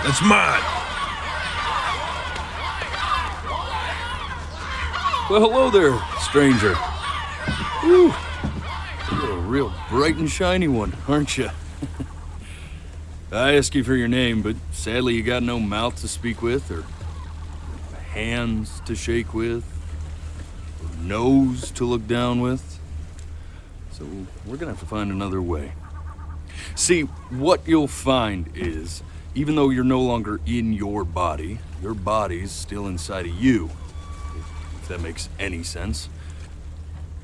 That's mine. Well, hello there, stranger. Whew. You're a real bright and shiny one, aren't you? I asked you for your name, but sadly you got no mouth to speak with, or hands to shake with, or nose to look down with. So we're gonna have to find another way. See, what you'll find is, even though you're no longer in your body's still inside of you, if that makes any sense.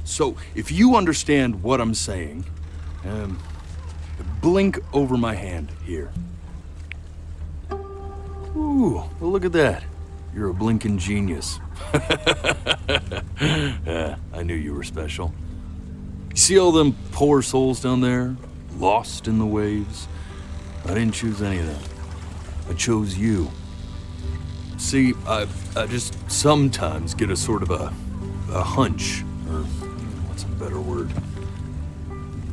So, if you understand what I'm saying, blink over my hand here. Ooh, well look at that. You're a blinking genius. I knew you were special. You see all them poor souls down there, lost in the waves? I didn't choose any of them. I chose you. See, I just sometimes get a sort of a hunch, or what's a better word?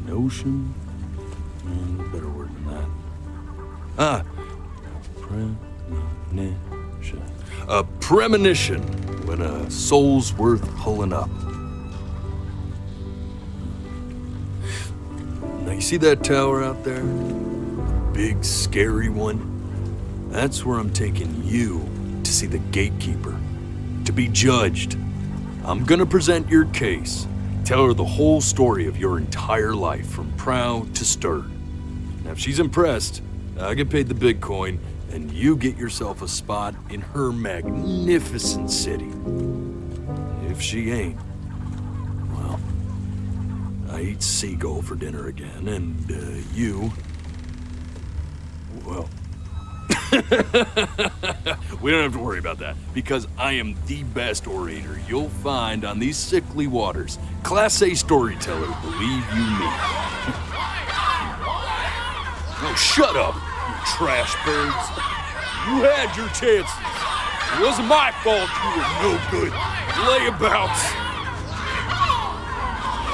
Notion? Better word than that. Premonition. A premonition when a soul's worth pulling up. Now you see that tower out there? Big, scary one? That's where I'm taking you to see the gatekeeper, to be judged. I'm gonna present your case, tell her the whole story of your entire life, from prow to stern. Now if she's impressed, I get paid the Bitcoin, and you get yourself a spot in her magnificent city. If she ain't, well, I eat seagull for dinner again, and you, well, we don't have to worry about that, because I am the best orator you'll find on these sickly waters. Class A storyteller, believe you me. Oh, shut up, you trash birds. You had your chances. It wasn't my fault you were no good. Layabouts.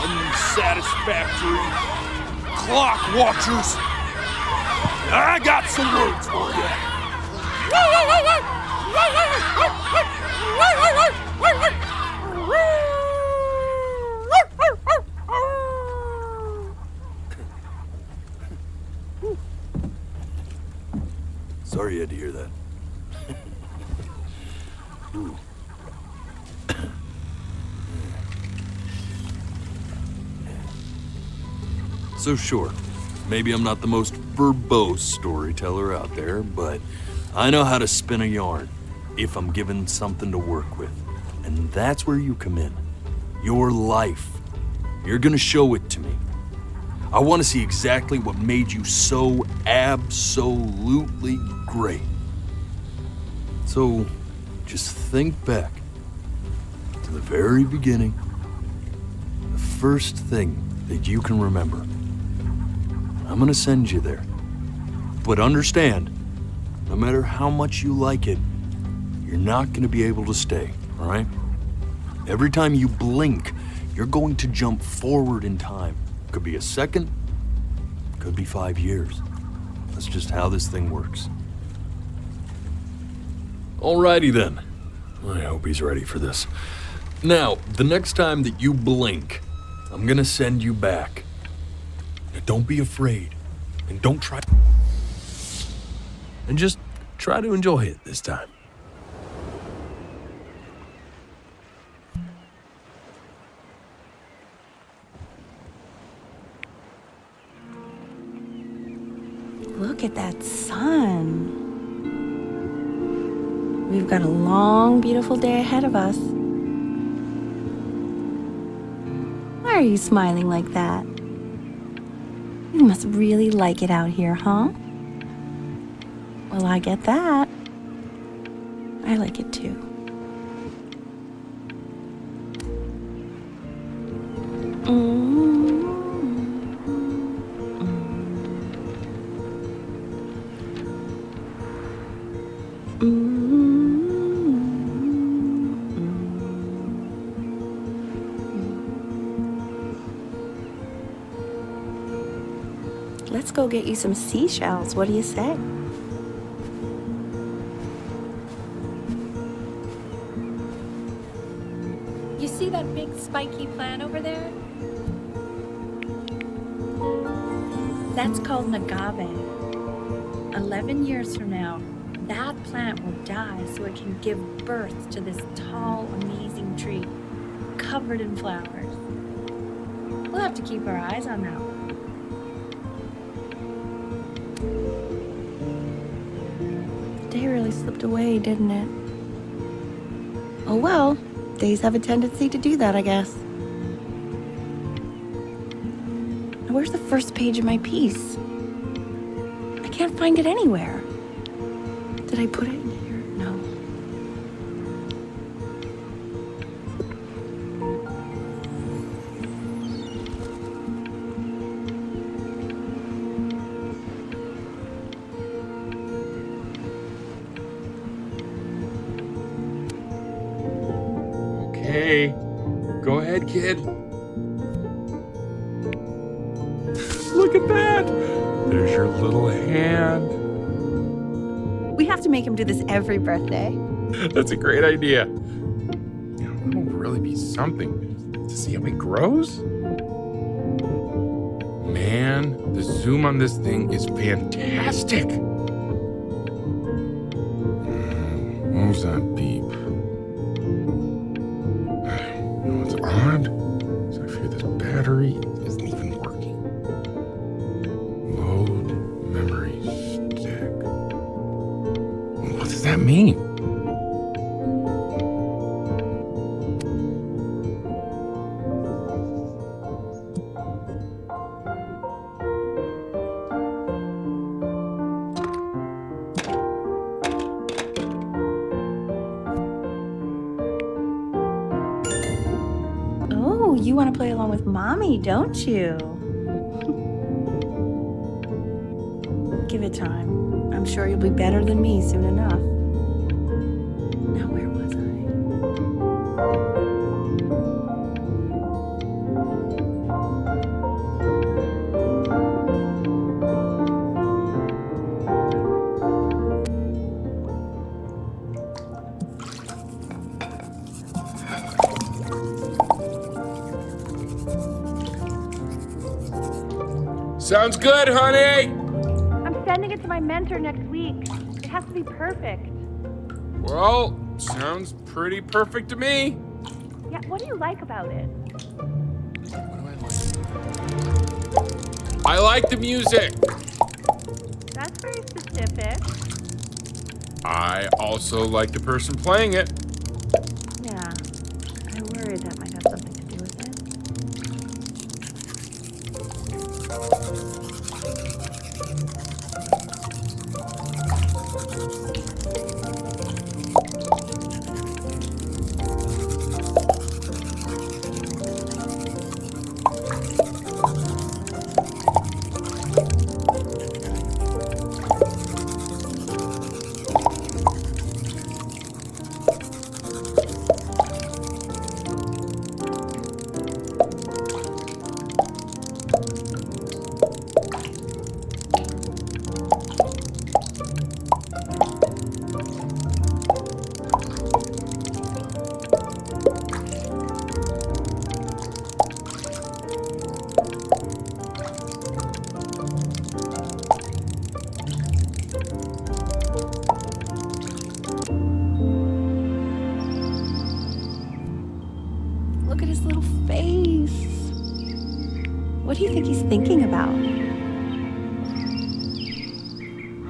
Unsatisfactory. Clock watchers. I got some words for you. Sorry you had to hear that. Ooh. So sure, maybe I'm not the most verbose storyteller out there, but I know how to spin a yarn if I'm given something to work with. And that's where you come in. Your life. You're gonna show it to me. I want to see exactly what made you so absolutely great. So just think back to the very beginning, the first thing that you can remember. I'm gonna send you there. But understand, no matter how much you like it, you're not gonna be able to stay, all right? Every time you blink, you're going to jump forward in time. Could be a second, could be 5 years. That's just how this thing works. Alrighty then. I hope he's ready for this. Now, the next time that you blink, I'm gonna send you back. Now, don't be afraid, and don't try. And just try to enjoy it this time. Look at that sun. We've got a long, beautiful day ahead of us. Why are you smiling like that? You must really like it out here, huh? Well, I get that. I like it too. Let's go get you some seashells. What do you say? see that big spiky plant over there? That's called an agave. 11 years from now, that plant will die so it can give birth to this tall, amazing tree covered in flowers. We'll have to keep our eyes on that one. The day really slipped away, didn't it? Oh well, days have a tendency to do that, I guess. Now, where's the first page of my piece? I can't find it anywhere. Did I put it in here? No. Okay, go ahead, kid. Look at that! There's your little hand. We have to make him do this every birthday. That's a great idea. It'll really be something to see how he grows. Man, the zoom on this thing is fantastic. What was that beep? No, it's odd. So I fear this battery isn't even working. Load memory stick. What does that mean? Oh, you want to play along with Mommy, don't you? Give it time. I'm sure you'll be better than me soon enough. Now, where was Sounds good, honey! I'm sending it to my mentor next week. It has to be perfect. Well, sounds pretty perfect to me. Yeah, what do you like about it? What do I like the music. That's very specific. I also like the person playing it. Yeah, I worry that might have something to do with it. Look at his little face. What do you think he's thinking about? I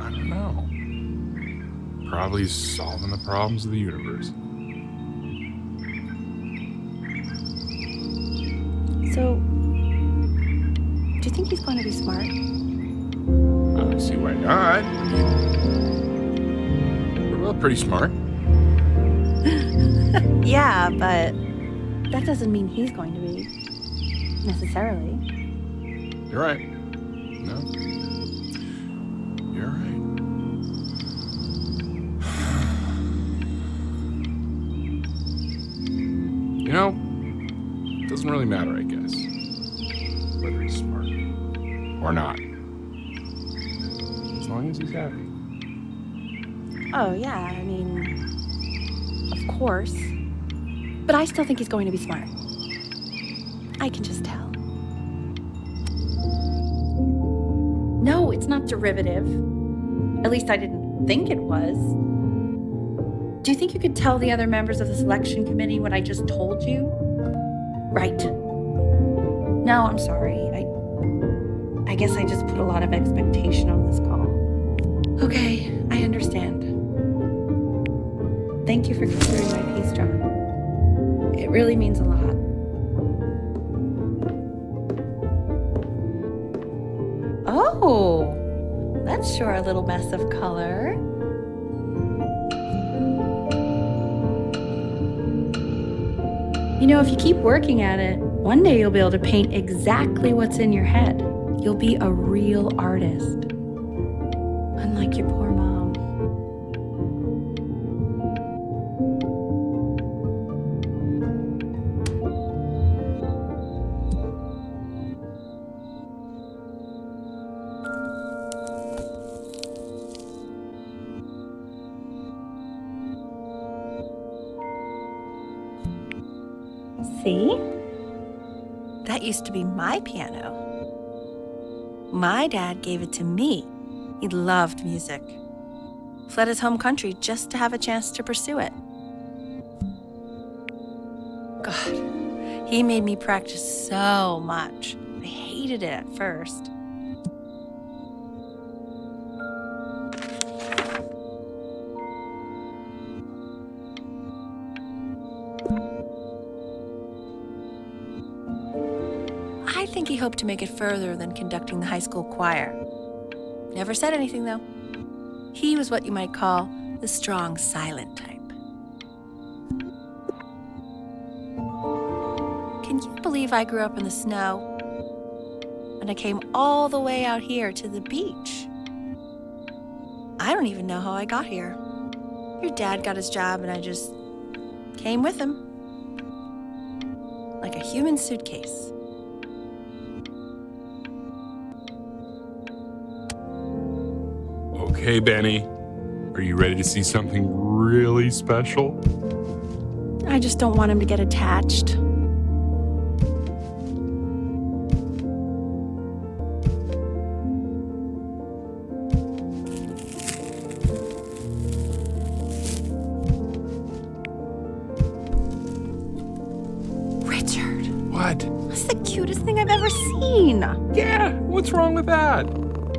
don't know. Probably solving the problems of the universe. So, do you think he's going to be smart? I don't see why not. I mean, we're both pretty smart. Yeah, but that doesn't mean he's going to be, necessarily. You're right. No. You're right. You know, it doesn't really matter, I guess, whether he's smart or not. As long as he's happy. Oh, yeah, I mean, of course. But I still think he's going to be smart. I can just tell. No, it's not derivative. At least I didn't think it was. Do you think you could tell the other members of the selection committee what I just told you? Right. No, I'm sorry. I guess I just put a lot of expectation on this call. Okay, I understand. Thank you for considering my piece, John. It really means a lot. Oh, that's sure a little mess of color. You know, if you keep working at it, one day you'll be able to paint exactly what's in your head. You'll be a real artist. Unlike your poor mom. See? That used to be my piano. My dad gave it to me. He loved music. Fled his home country just to have a chance to pursue it. God, he made me practice so much. I hated it at first. I think he hoped to make it further than conducting the high school choir. Never said anything, though. He was what you might call the strong, silent type. Can you believe I grew up in the snow? And I came all the way out here to the beach. I don't even know how I got here. Your dad got his job and I just came with him. Like a human suitcase. Okay, Benny. Are you ready to see something really special? I just don't want him to get attached. Richard. What? That's the cutest thing I've ever seen. Yeah, what's wrong with that?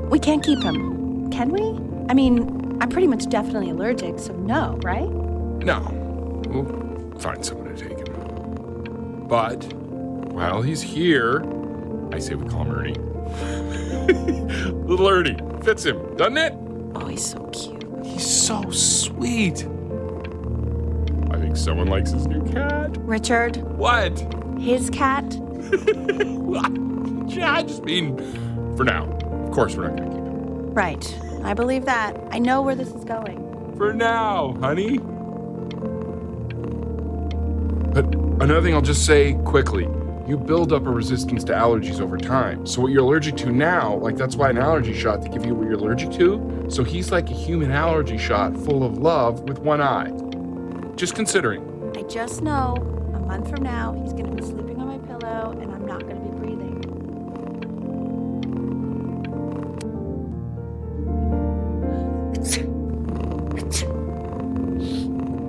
We can't keep him, can we? I mean, I'm pretty much definitely allergic, so no, right? No. We'll find someone to take him. But while he's here, I say we call him Ernie. Little Ernie. Fits him, doesn't it? Oh, he's so cute. He's so sweet. I think someone likes his new cat. Richard, What? his cat? Yeah, I just mean for now. Of course we're not going to keep him. Right. I believe that. I know where this is going. For now, honey. But another thing I'll just say quickly. You build up a resistance to allergies over time. So what you're allergic to now, like that's why an allergy shot to give you what you're allergic to. So he's like a human allergy shot full of love with one eye. Just considering. I just know a month from now, he's going to be sleeping on my pillow and I'm not going to be breathing.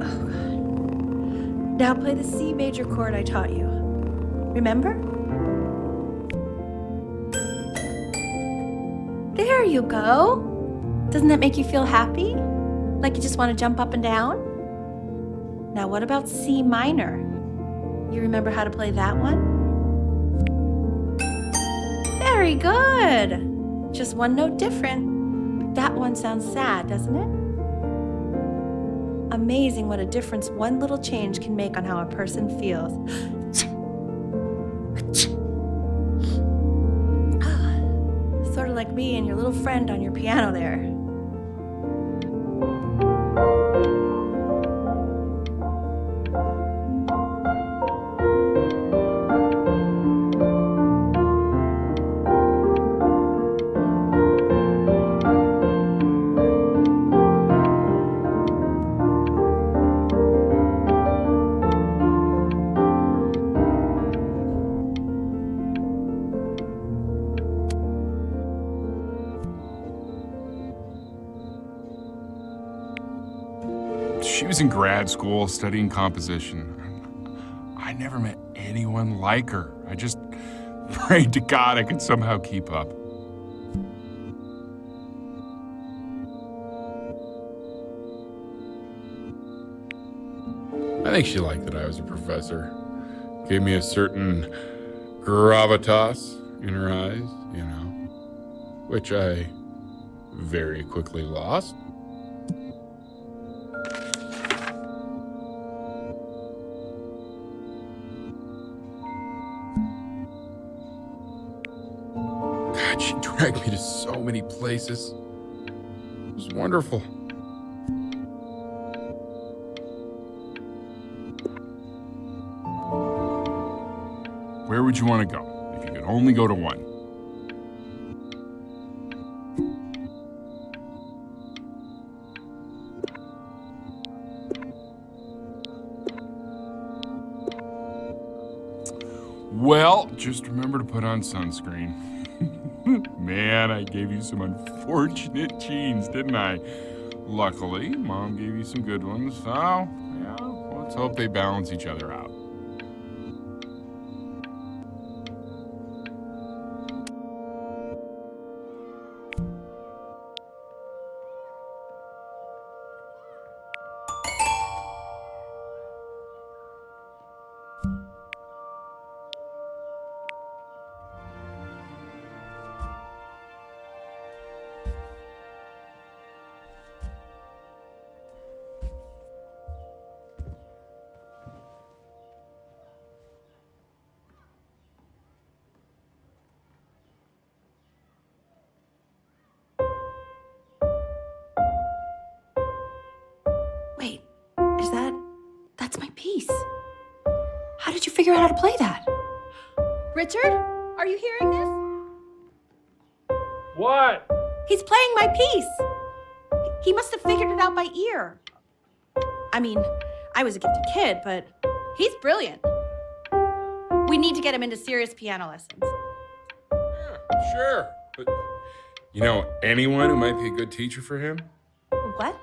Oh, God. Now play the C major chord I taught you. Remember? There you go. Doesn't that make you feel happy? Like you just want to jump up and down? Now what about C minor? You remember how to play that one? Very good. Just one note different. That one sounds sad, doesn't it? Amazing what a difference one little change can make on how a person feels. Sort of like me and your little friend on your piano there. She was in grad school studying composition. I never met anyone like her. I just prayed to God I could somehow keep up. I think she liked that I was a professor. Gave me a certain gravitas in her eyes, you know, which I very quickly lost. God, she dragged me to so many places. It was wonderful. Where would you want to go if you could only go to one? Well, just remember to put on sunscreen. Man, I gave you some unfortunate genes, didn't I? Luckily, Mom gave you some good ones, so yeah, let's hope they balance each other out. Wait, that's my piece. How did you figure out how to play that? Richard, are you hearing this? What? He's playing my piece. He must have figured it out by ear. I mean, I was a gifted kid, but he's brilliant. We need to get him into serious piano lessons. Yeah, sure. But you know anyone who might be a good teacher for him? What?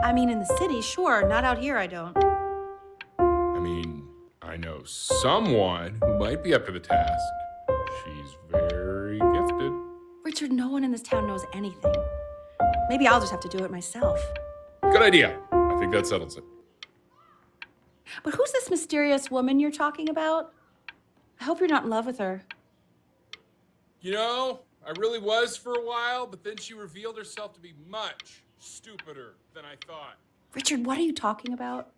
I mean, in the city, sure. Not out here, I don't. I mean, I know someone who might be up to the task. She's very gifted. Richard, no one in this town knows anything. Maybe I'll just have to do it myself. Good idea. I think that settles it. But who's this mysterious woman you're talking about? I hope you're not in love with her. You know, I really was for a while, but then she revealed herself to be much stupider than I thought. Richard, what are you talking about?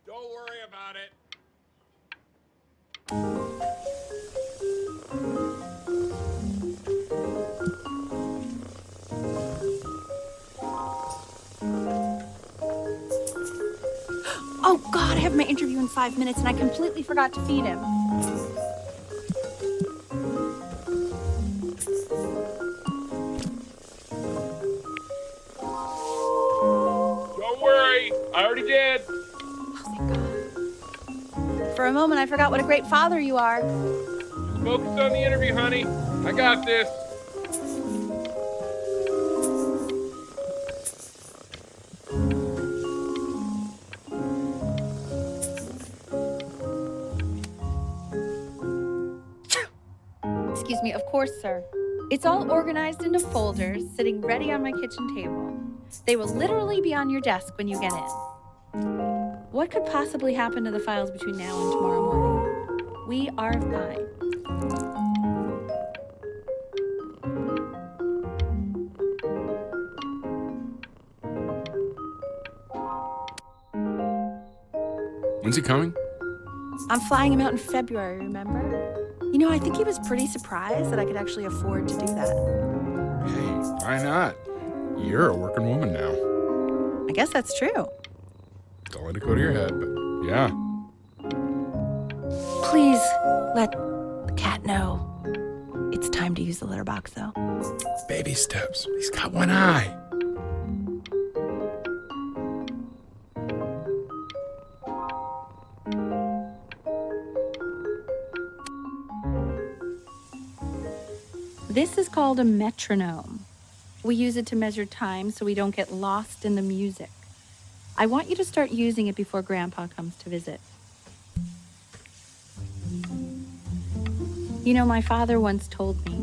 Don't worry about it. Oh, God, I have my interview in 5 minutes and I completely forgot to feed him. Don't worry, I already did. Oh, thank God. For a moment, I forgot what a great father you are. Focus on the interview, honey. I got this. Excuse me, of course, sir. It's all organized into folders, sitting ready on my kitchen table. They will literally be on your desk when you get in. What could possibly happen to the files between now and tomorrow morning? We are fine. When's he coming? I'm flying him out in February, remember? You know, I think he was pretty surprised that I could actually afford to do that. Hey, why not? You're a working woman now. I guess that's true. Don't let it go to your head, but yeah. Please let the cat know it's time to use the litter box, though. Baby steps. He's got one eye. This is called a metronome. We use it to measure time so we don't get lost in the music. I want you to start using it before Grandpa comes to visit. You know, my father once told me,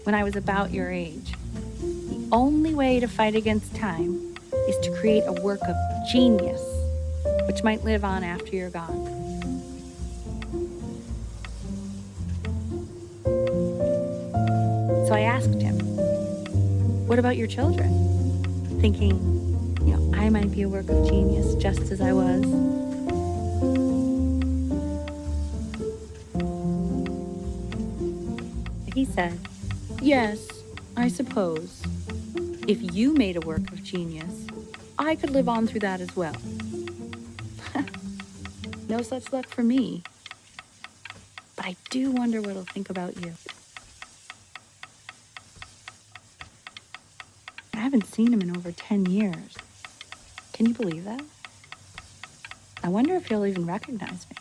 when I was about your age, the only way to fight against time is to create a work of genius, which might live on after you're gone. So I asked him, what about your children? Thinking, I might be a work of genius just as I was. He said, yes, I suppose. If you made a work of genius, I could live on through that as well. No such luck for me. But I do wonder what he'll think about you. I haven't seen him in over 10 years. Can you believe that? I wonder if he'll even recognize me.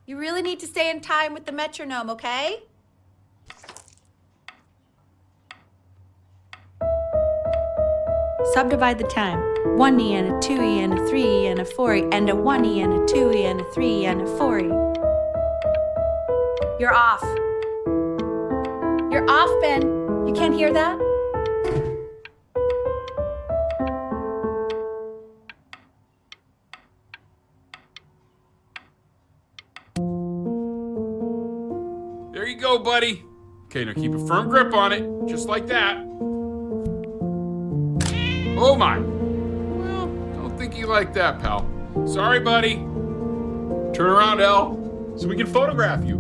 You really need to stay in time with the metronome, okay? Subdivide the time. 1E and a 2E and a 3E and a 4E and a 1E and a 2E and a 3E and a 4E. You're off. You're off, Ben. You can't hear that? There you go, buddy. Okay, now keep a firm grip on it, just like that. Oh my. Well, don't think you like that, pal. Sorry, buddy. Turn around, Elle, so we can photograph you.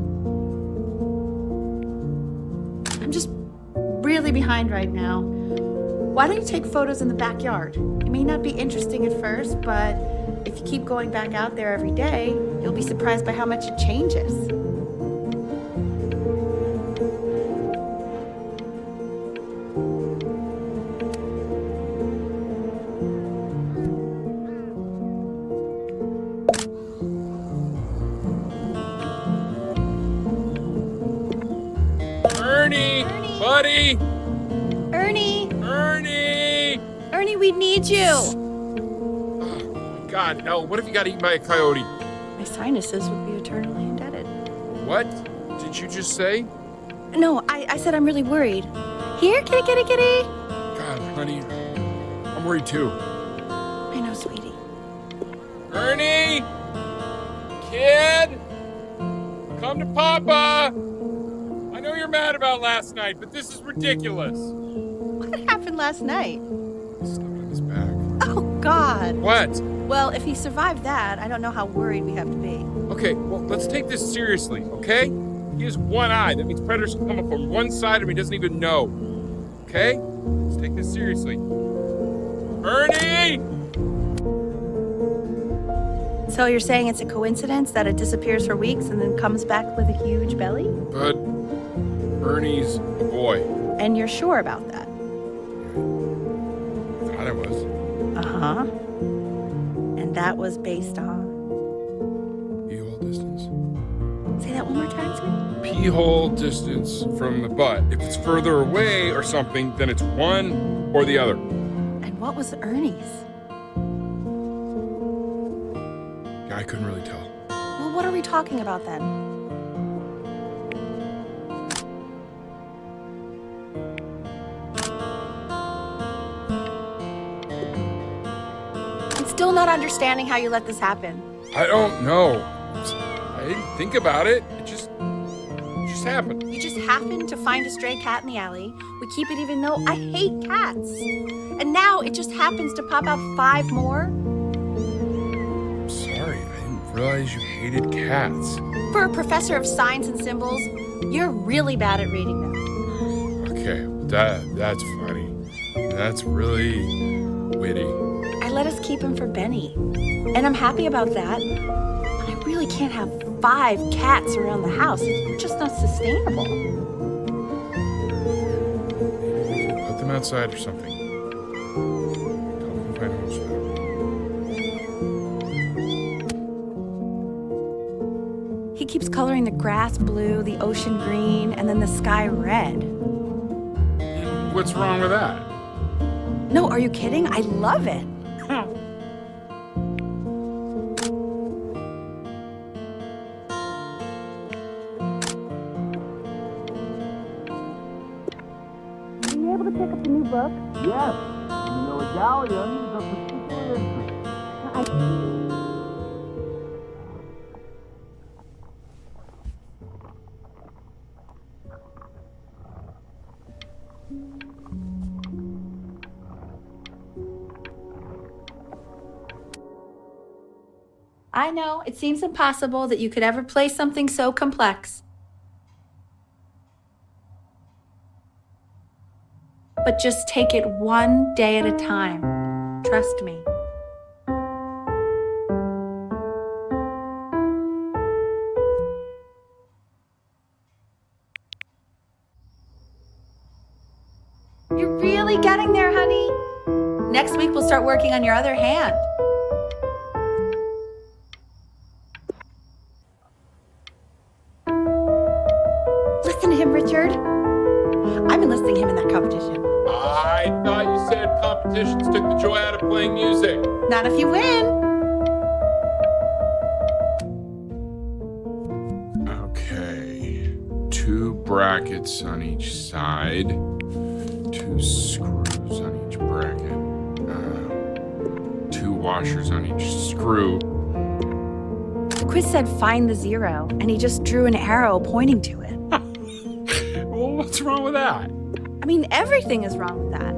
I'm just really behind right now. Why don't you take photos in the backyard? It may not be interesting at first, but if you keep going back out there every day, you'll be surprised by how much it changes. Ernie! Buddy! Ernie! Ernie, we need you! Oh, my God, Elle, what if you got eaten by a coyote? My sinuses would be eternally indebted. What did you just say? No, I said I'm really worried. Here, kitty, kitty, kitty! God, honey, I'm worried too. I know, sweetie. Ernie! Kid! Come to Papa! I know you're mad about last night, but this is ridiculous. What happened last night? I stepped on his back. Oh, God. What? Well, if he survived that, I don't know how worried we have to be. Okay, well, let's take this seriously, okay? He has one eye. That means predators can come up on one side of him he doesn't even know. Okay? Let's take this seriously. Ernie! So you're saying it's a coincidence that it disappears for weeks and then comes back with a huge belly? But Ernie's a boy. And you're sure about that? Thought I was. Uh-huh. And that was based on? Pee-hole distance. Say that one more time, sweetie. Pee-hole distance from the butt. If it's further away or something, then it's one or the other. And what was Ernie's? Yeah, I couldn't really tell. Well, what are we talking about then? I'm still not understanding how you let this happen. I don't know. I didn't think about it. It just happened. You just happened to find a stray cat in the alley. We keep it even though I hate cats. And now it just happens to pop out 5 more? Sorry, I realize you hated cats. For a professor of signs and symbols, you're really bad at reading them. Okay, that's funny. That's really witty. I let us keep him for Benny, and I'm happy about that. But I really can't have 5 cats around the house. It's just not sustainable. Put them outside or something. Tell them to find homes for them. He keeps coloring the grass blue, the ocean green, and then the sky red. What's wrong with that? No, are you kidding? I love it. Were you able to pick up the new book? Yes, and the medallions of particular interest. I know, it seems impossible that you could ever play something so complex. But just take it one day at a time. Trust me. You're really getting there, honey. Next week we'll start working on your other hand. Listen to him, Richard. I'm enlisting him in that competition. I thought you said competitions took the joy out of playing music. Not if you win. Okay. 2 brackets on each side. 2 screws on each bracket. 2 washers on each screw. The quiz said find the 0, and he just drew an arrow pointing to it. Well, what's wrong with that? I mean, everything is wrong with that.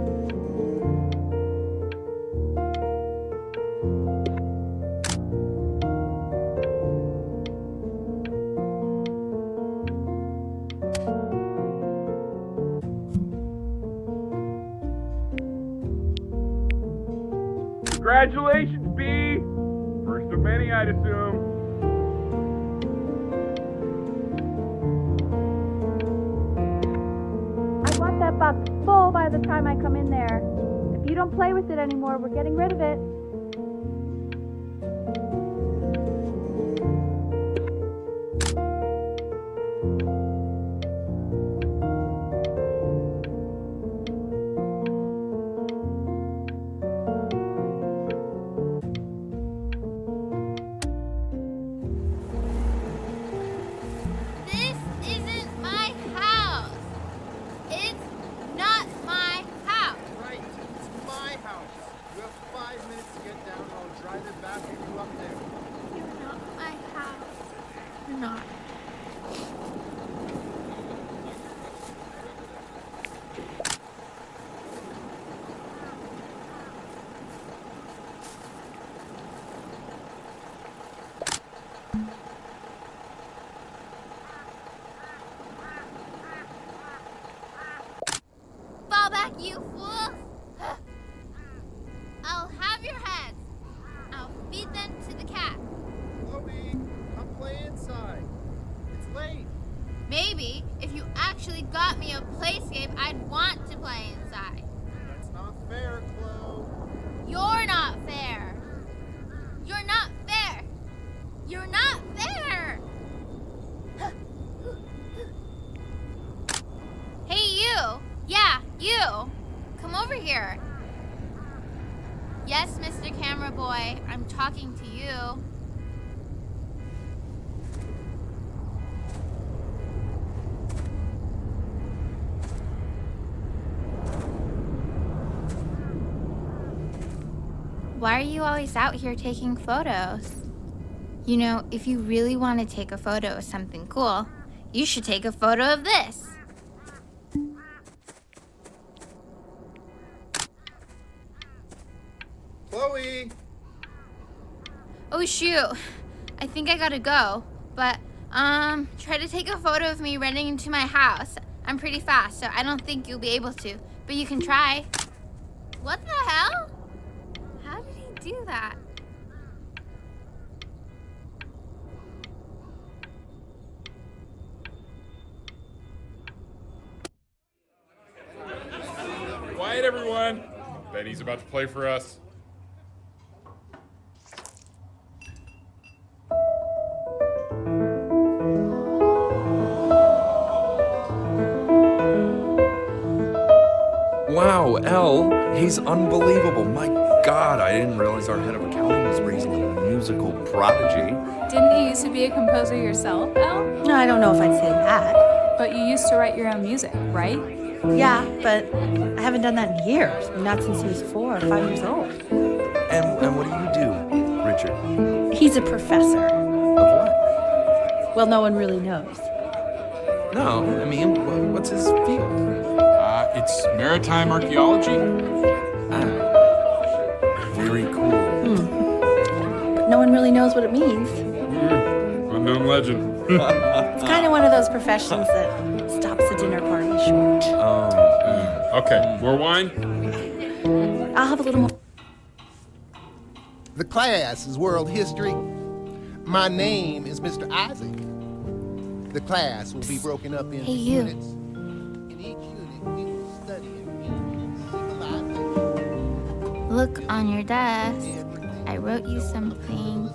Congratulations, B! First of many, I'd assume. I want that box full by the time I come in there. If you don't play with it anymore, we're getting rid of it. This isn't my house. It's not my house. Right, it's my house. You have 5 minutes to get down, and I'll drive it back and you up there. You're not my house. You're not. Fall back, you fools! I'll have your heads. I'll feed them to the cat. Chloe, come play inside. It's late. Maybe if you actually got me a playscape, I'd want to play inside. That's not fair, Chloe. You're not fair. You're not fair. You're not fair. Hey, you. Yeah, you. Come over here. Yes, Mr. Camera Boy, I'm talking to you. Why are you always out here taking photos? You know, if you really want to take a photo of something cool, you should take a photo of this. Chloe! Oh shoot, I think I gotta go. But, try to take a photo of me running into my house. I'm pretty fast, so I don't think you'll be able to. But you can try. What the hell? How did he do that? Quiet, everyone. Betty's about to play for us. Wow, Elle, he's unbelievable. My God, I didn't realize our head of accounting was raising a musical prodigy. Didn't you used to be a composer yourself, Elle? No, I don't know if I'd say that. But you used to write your own music, right? Yeah, but I haven't done that in years. Not since he was 4 or 5 years old. And what do you do, Richard? He's a professor. Of what? Well, no one really knows. No, I mean, what's his field? It's maritime archaeology. Very cool. But no one really knows what it means. Unknown legend. It's kind of one of those professions that stops a dinner party short. Okay, more wine? I'll have a little more. The class is world history. My name is Mr. Isaac. The class will be broken up into Hey, you. units. In each unit, we will study and civilization. Look on your desk. I wrote you something.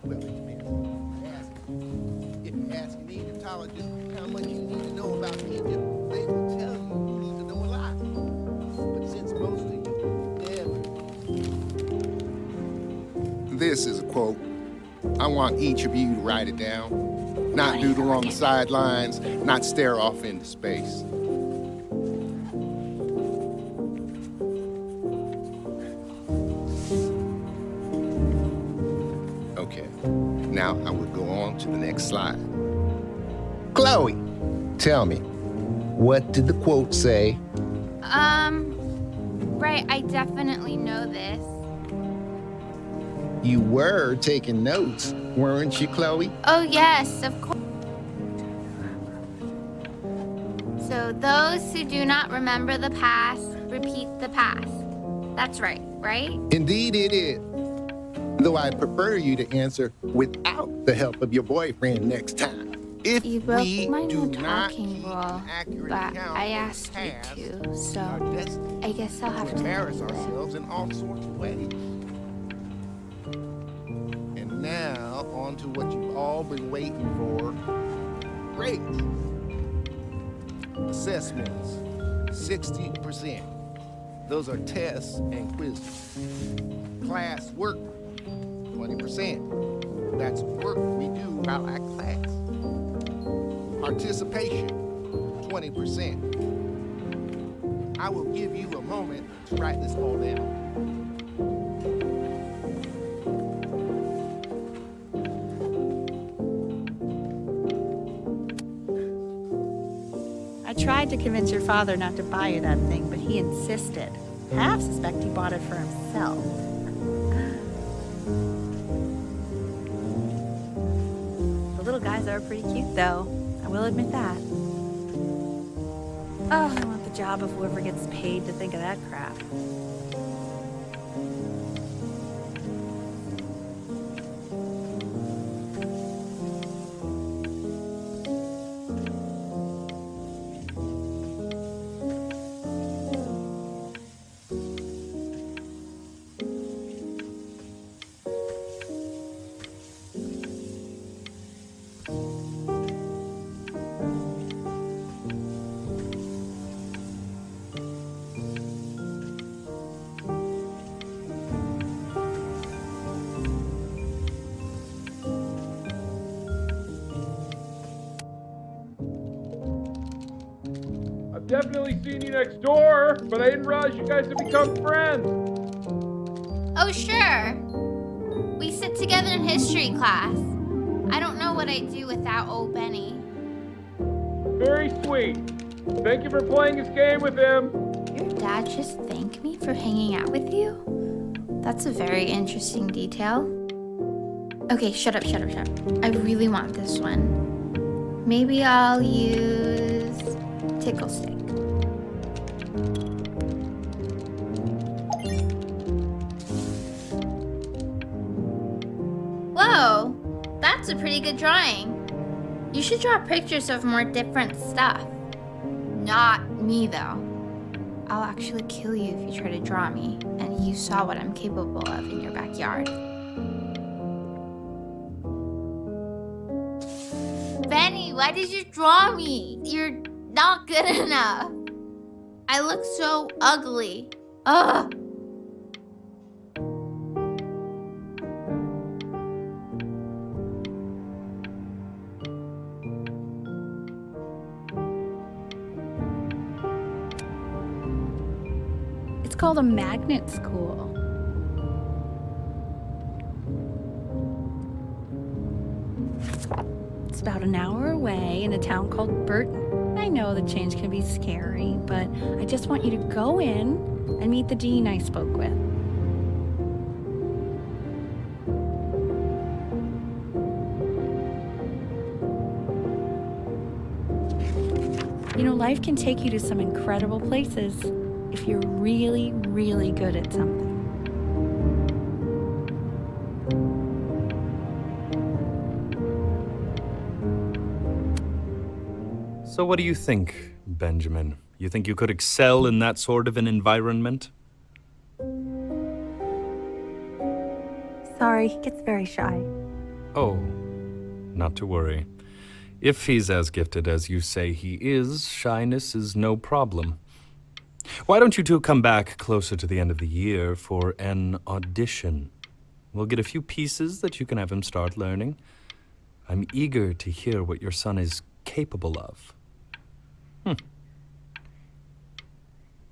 Well, it depends on who you ask. If you ask an Egyptologist how much you need to know about Egypt, they will tell you you need to know a lot. But since most of you never... This is a quote. I want each of you to write it down. Not doodle on the sidelines, not stare off into space. Okay, now I will go on to the next slide. Chloe, tell me, what did the quote say? Right, I definitely know this. You were taking notes, weren't you, Chloe? Oh, yes, of course. So, those who do not remember the past, repeat the past. That's right, right? Indeed it is. Though I prefer you to answer without the help of your boyfriend next time. If You broke we my do no not talking keep rule, an accurate but account I of asked the you past, to, so our destiny I guess I'll have will to embarrass do it. ourselves in all sorts of ways. And now, on to what you've all been waiting for. Grades. Assessments, 60%. Those are tests and quizzes. Class work, 20%. That's work we do while at class. Participation, 20%. I will give you a moment to write this all down. I tried to convince your father not to buy you that thing, but he insisted. Half suspect he bought it for himself. The little guys are pretty cute, though. I will admit that. Oh, I want the job of whoever gets paid to think of that crap. Definitely seen you next door, but I didn't realize you guys had become friends. Oh, sure. We sit together in history class. I don't know what I'd do without old Benny. Very sweet. Thank you for playing his game with him. Your dad just thanked me for hanging out with you? That's a very interesting detail. Okay, shut up. I really want this one. Maybe I'll use tickle stick. Whoa, that's a pretty good drawing. You should draw pictures of more different stuff. Not me, though. I'll actually kill you if you try to draw me, and you saw what I'm capable of in your backyard. Benny, why did you draw me? You're not good enough. I look so ugly. Ugh. It's called a magnet school. It's about an hour away in a town called Burton. I know the change can be scary, but I just want you to go in and meet the dean I spoke with. You know, life can take you to some incredible places if you're really, really good at something. So what do you think, Benjamin? You think you could excel in that sort of an environment? Sorry, he gets very shy. Oh, not to worry. If he's as gifted as you say he is, shyness is no problem. Why don't you two come back closer to the end of the year for an audition? We'll get a few pieces that you can have him start learning. I'm eager to hear what your son is capable of.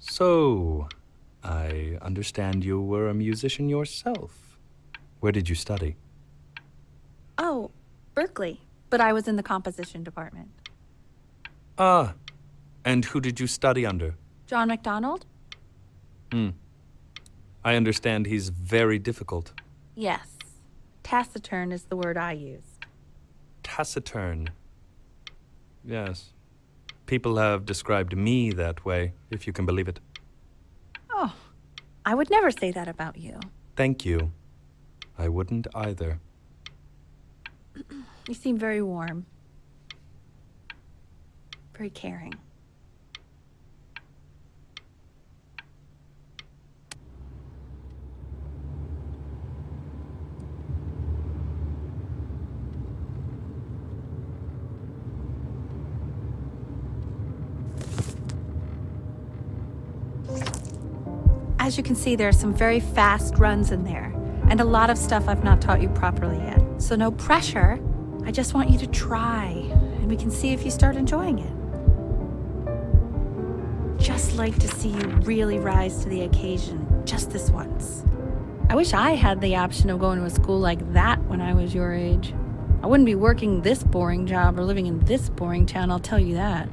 So, I understand you were a musician yourself. Where did you study? Oh, Berkeley. But I was in the composition department. Ah, and who did you study under? John MacDonald? I understand he's very difficult. Yes. Taciturn is the word I use. Taciturn. Yes. People have described me that way, if you can believe it. Oh, I would never say that about you. Thank you. I wouldn't either. You seem very warm. Very caring. As you can see, there are some very fast runs in there, and a lot of stuff I've not taught you properly yet. So no pressure. I just want you to try, and we can see if you start enjoying it. Just like to see you really rise to the occasion, just this once. I wish I had the option of going to a school like that when I was your age. I wouldn't be working this boring job or living in this boring town, I'll tell you that.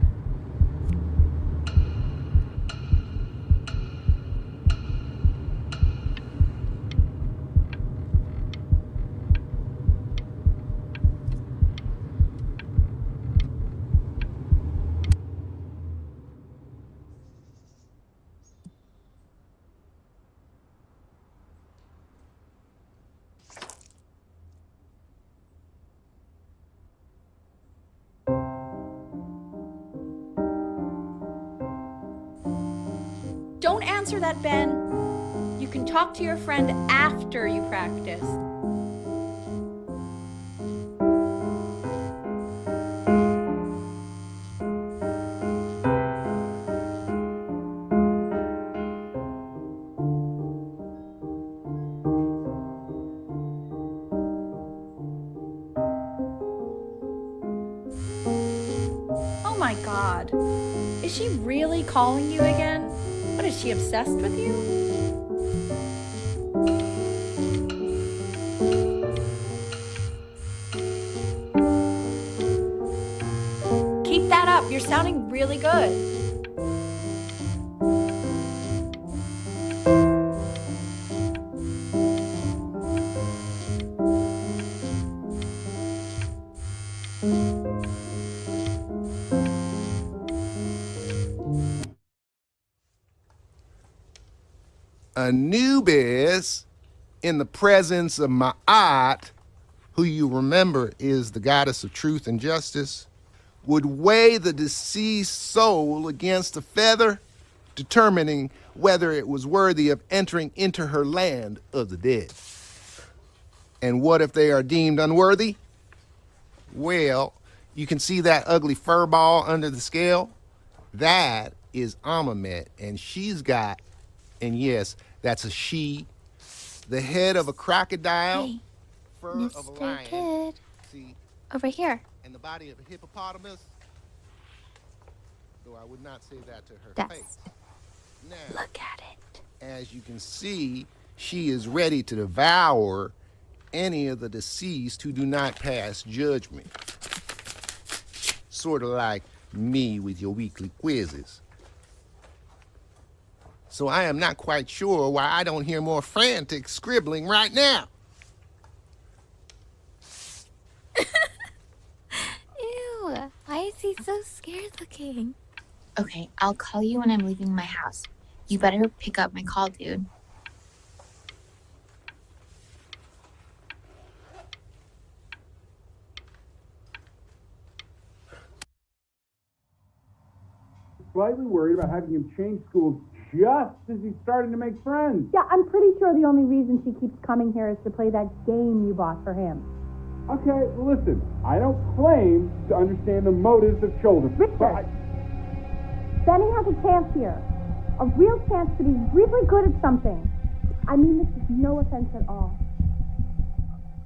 Don't answer that, Ben. You can talk to your friend after you practice. Oh my God. Is she really calling you again? What, is she obsessed with you? Keep that up. You're sounding really good. Anubis, in the presence of Ma'at, who you remember is the goddess of truth and justice, would weigh the deceased soul against a feather, determining whether it was worthy of entering into her land of the dead. And what if they are deemed unworthy? Well, you can see that ugly fur ball under the scale? That is Amamet, and she's got, and yes, that's a she, the head of a crocodile, Hey, fur of a Mr. lion, Kid. see, Over here. and the body of a hippopotamus. Though I would not say that to her That's- face. Now, Look at it. as you can see, she is ready to devour any of the deceased who do not pass judgment. Sort of like me with your weekly quizzes. So I am not quite sure why I don't hear more frantic scribbling right now. Ew. Why is he so scared looking? Okay, I'll call you when I'm leaving my house. You better pick up my call, dude. Slightly worried about having him change schools just as he's starting to make friends. Yeah, I'm pretty sure the only reason she keeps coming here is to play that game you bought for him. Okay, well, listen, I don't claim to understand the motives of children. Richard! Benny has a chance here. A real chance to be really good at something. I mean this is no offense at all.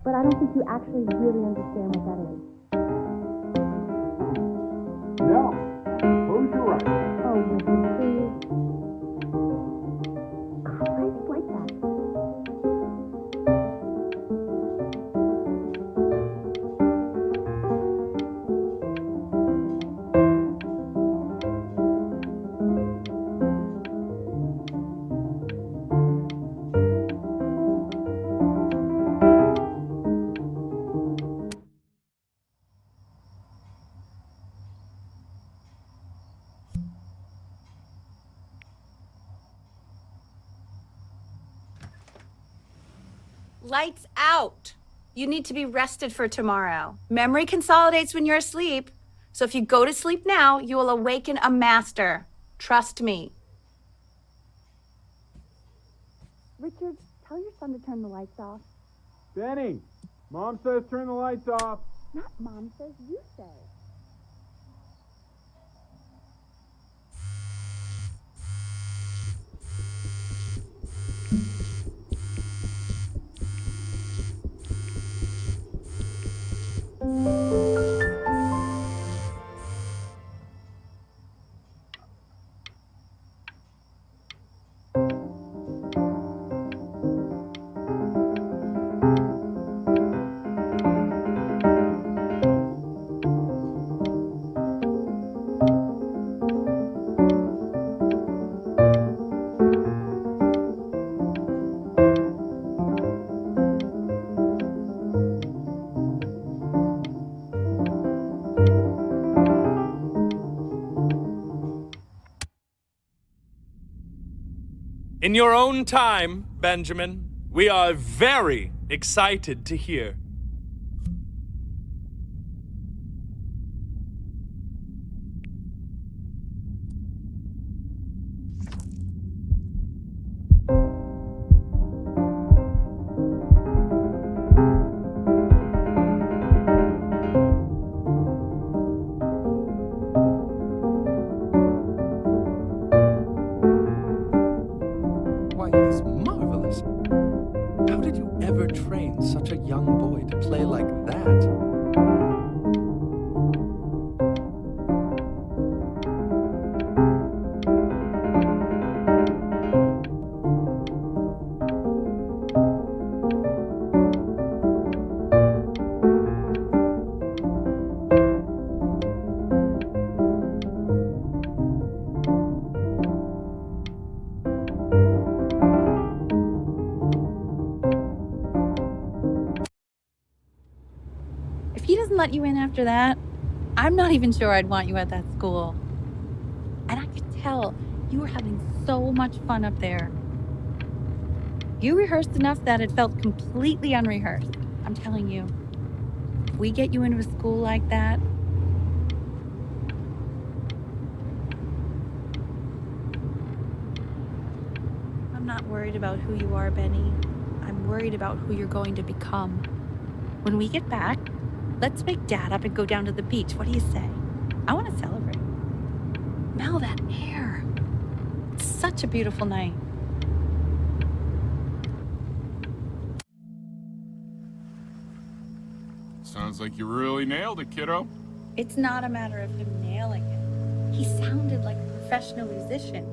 But I don't think you actually really understand what that is. No, suppose you're right. Oh, Richard, please. Why is it like that? Lights out. You need to be rested for tomorrow. Memory consolidates when you're asleep. So if you go to sleep now, you will awaken a master. Trust me. Richard, tell your son to turn the lights off. Benny, Mom says turn the lights off. Not Mom says, you say. In your own time, Benjamin, we are very excited to hear. Why, he's marvelous. How did you ever train such a young boy to play like that? If he doesn't let you in after that, I'm not even sure I'd want you at that school. And I could tell you were having so much fun up there. You rehearsed enough that it felt completely unrehearsed. I'm telling you, if we get you into a school like that, I'm not worried about who you are, Benny. I'm worried about who you're going to become. When we get back, let's wake Dad up and go down to the beach. What do you say? I want to celebrate. Smell that air. It's such a beautiful night. Sounds like you really nailed it, kiddo. It's not a matter of him nailing it. He sounded like a professional musician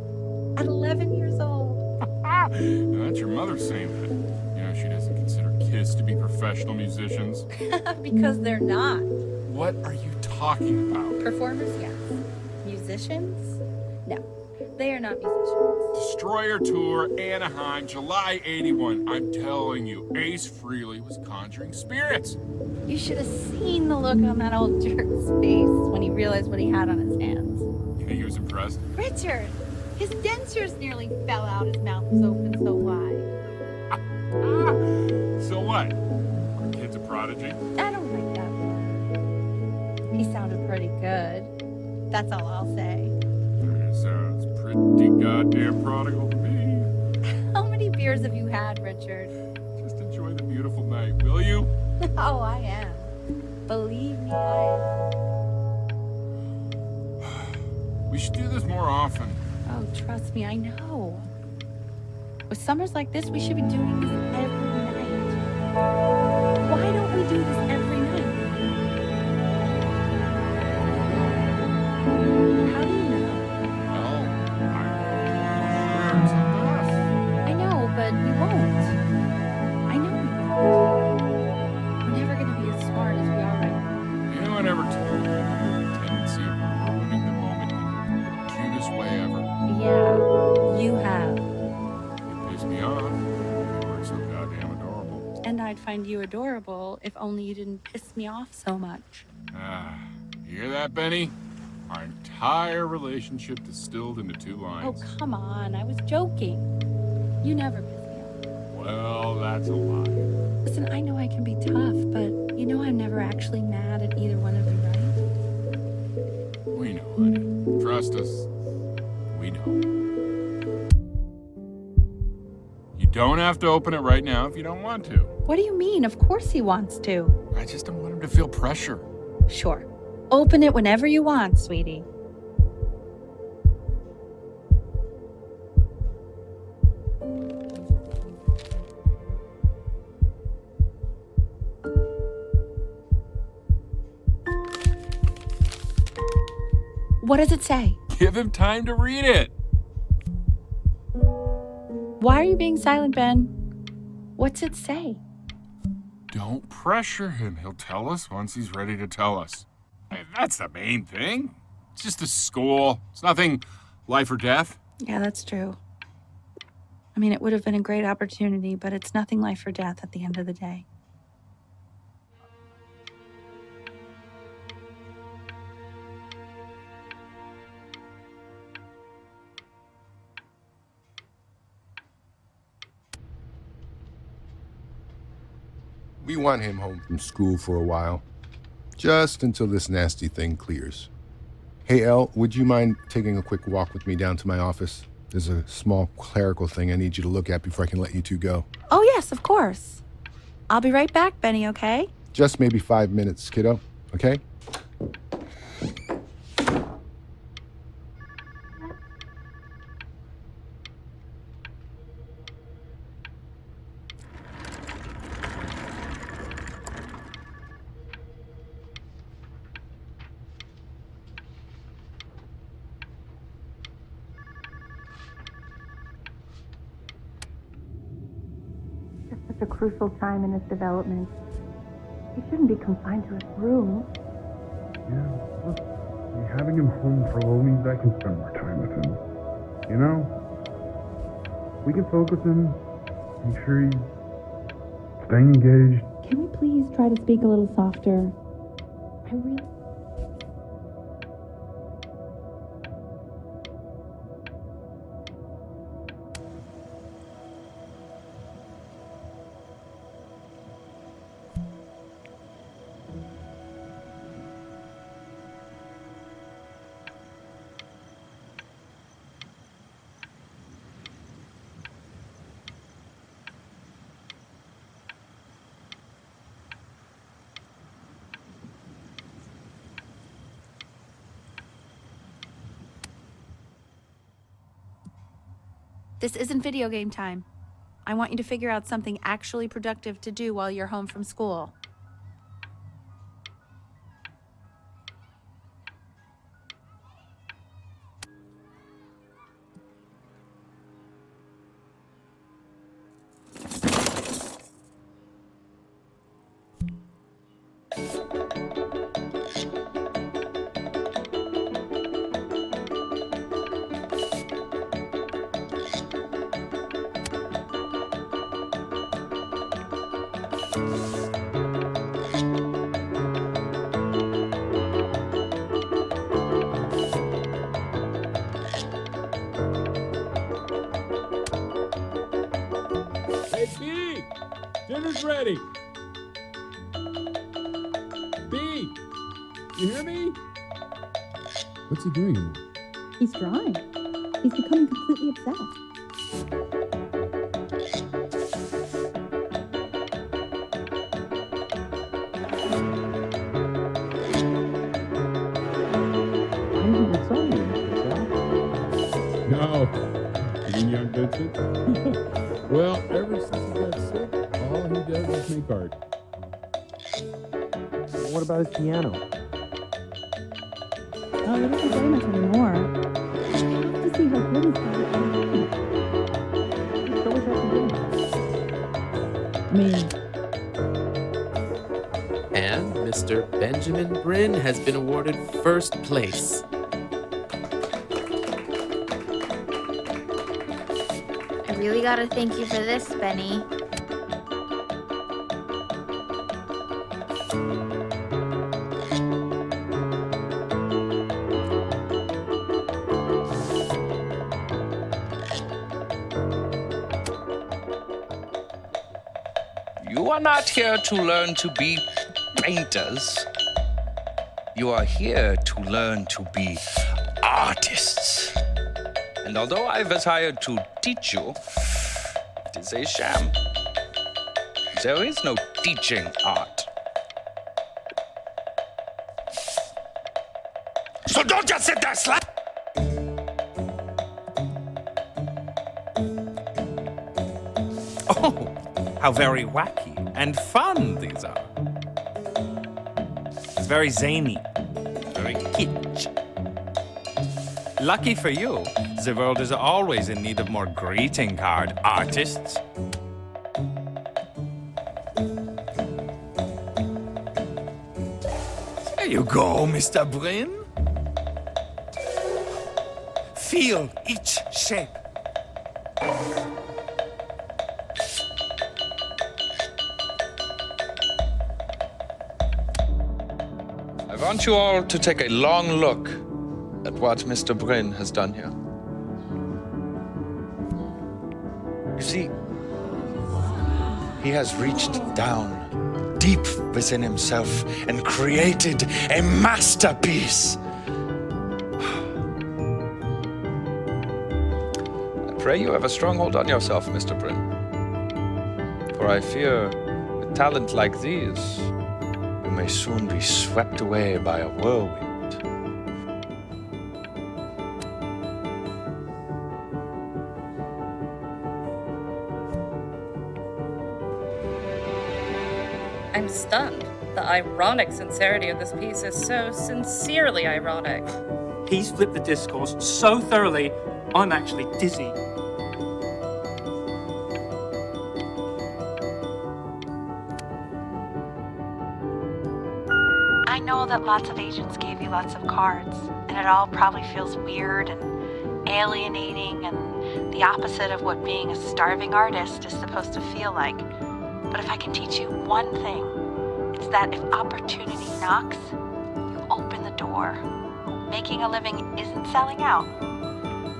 at 11 years old. Now, that's your mother saying that. You know, she doesn't consider kids to be professional musicians. Because they're not. What are you talking about? Performers, yes. Musicians? No, they are not musicians. Destroyer Tour, Anaheim, July 81. I'm telling you, Ace Frehley was conjuring spirits. You should have seen the look on that old jerk's face when he realized what he had on his hands. You think he was impressed? Richard, his dentures nearly fell out. His mouth was open so wide. So what? Our kid's a prodigy? I don't like that. He sounded pretty good. That's all I'll say. Sounds pretty goddamn prodigal to me. How many beers have you had, Richard? Just enjoy the beautiful night, will you? Oh, I am. Believe me, I am. We should do this more often. Oh, trust me, I know. With summers like this, we should be doing this every night. Why don't we do this every night? How do you know? Well, I'm sure it's the best. I know, but we won't. I know we won't. We're never going to be as smart as we are right now. Anyone ever told you you have a tendency of ruining the moment in the cutest way ever? Yeah, you have. You piss me off. You were so goddamn adorable. And I'd find you adorable if only you didn't piss me off so much. You hear that, Benny? Our entire relationship distilled into 2 Oh, lines. come on. I was joking. You never piss me off. Well, that's a lie. Listen, I know I can be tough, but you know I'm never actually mad at either one of you, right? We know, honey. Trust us. We know. You don't have to open it right now if you don't want to. What do you mean? Of course he wants to. I just don't want him to feel pressure. Sure. Open it whenever you want, sweetie. What does it say? Give him time to read it. Why are you being silent, Ben? What's it say? Don't pressure him. He'll tell us once he's ready to tell us. Hey, that's the main thing. It's just a school. It's nothing life or death. Yeah, that's true. I mean, it would have been a great opportunity, but it's nothing life or death at the end of the day. We want him home from school for a while, just until this nasty thing clears. Hey, Elle, would you mind taking a quick walk with me down to my office? There's a small clerical thing I need you to look at before I can let you two go. Oh, yes, of course. I'll be right back, Benny, okay? Just maybe 5 minutes, kiddo, okay? Such a crucial time in his development. He shouldn't be confined to his room. Yeah, look, having him home for a little means I can spend more time with him. You know? We can focus him, make sure he's staying engaged. Can we please try to speak a little softer? I really... This isn't video game time. I want you to figure out something actually productive to do while you're home from school. Hey, B! Dinner's ready! B! You hear me? What's he doing in there? He's drawing. He's becoming completely obsessed. No. You mean young Vincent? Well, ever since he got sick, all he does is make art. What about his piano? Oh, he doesn't play much anymore. I have to see how good he's got it. So what's that to do? Me. And Mr. Benjamin Bryn has been awarded first place. I really gotta thank you for this, Benny. You are not here to learn to be painters. You are here to learn to be artists. And although I was hired to teach you, it is a sham. There is no teaching art. So don't just sit there slap. Oh, how very wacky and fun these are. It's very zany, very kitsch. Lucky for you, the world is always in need of more greeting card artists. There you go, Mr. Bryn. Feel each shape. I want you all to take a long look at what Mr. Bryn has done here. You see, he has reached down deep within himself and created a masterpiece. I pray you have a strong hold on yourself, Mr. Bryn. For I fear, with talent like these, you may soon be swept away by a whirlwind. I'm stunned. The ironic sincerity of this piece is so sincerely ironic. He's flipped the discourse so thoroughly, I'm actually dizzy. I know that lots of agents gave you lots of cards, and it all probably feels weird and alienating and the opposite of what being a starving artist is supposed to feel like. But if I can teach you one thing, it's that if opportunity knocks, you open the door. Making a living isn't selling out.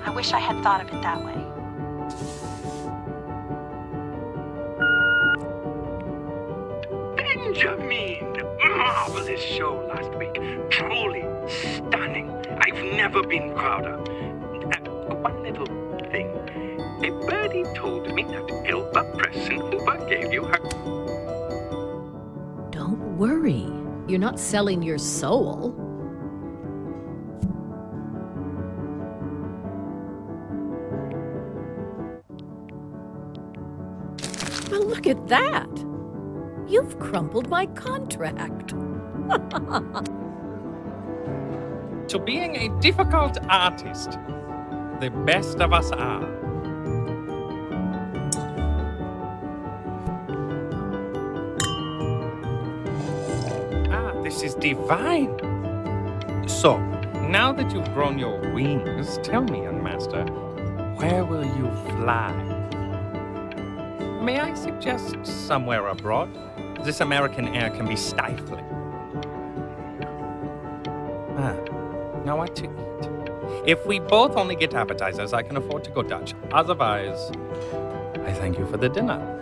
I wish I had thought of it that way. Benjamin! Marvelous show last week. Truly stunning. I've never been prouder. One little thing. A birdie told me that Elba Preston Hoover gave you her... Don't worry. You're not selling your soul. Look at that! You've crumpled my contract. To being a difficult artist, the best of us are. This is divine. So, now that you've grown your wings, tell me, young master, where will you fly? May I suggest somewhere abroad? This American air can be stifling. Now what to eat? If we both only get appetizers, I can afford to go Dutch. Otherwise, I thank you for the dinner.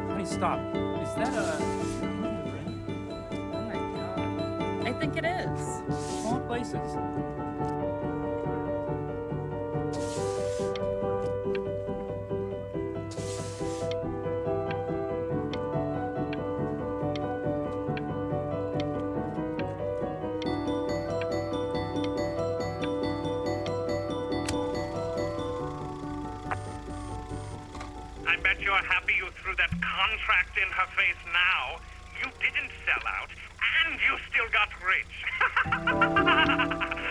Honey, stop. Is that a... Oh my god. I think it is. Small places. I bet you're happy you threw that contract in her face now. You didn't sell out, and you still got rich.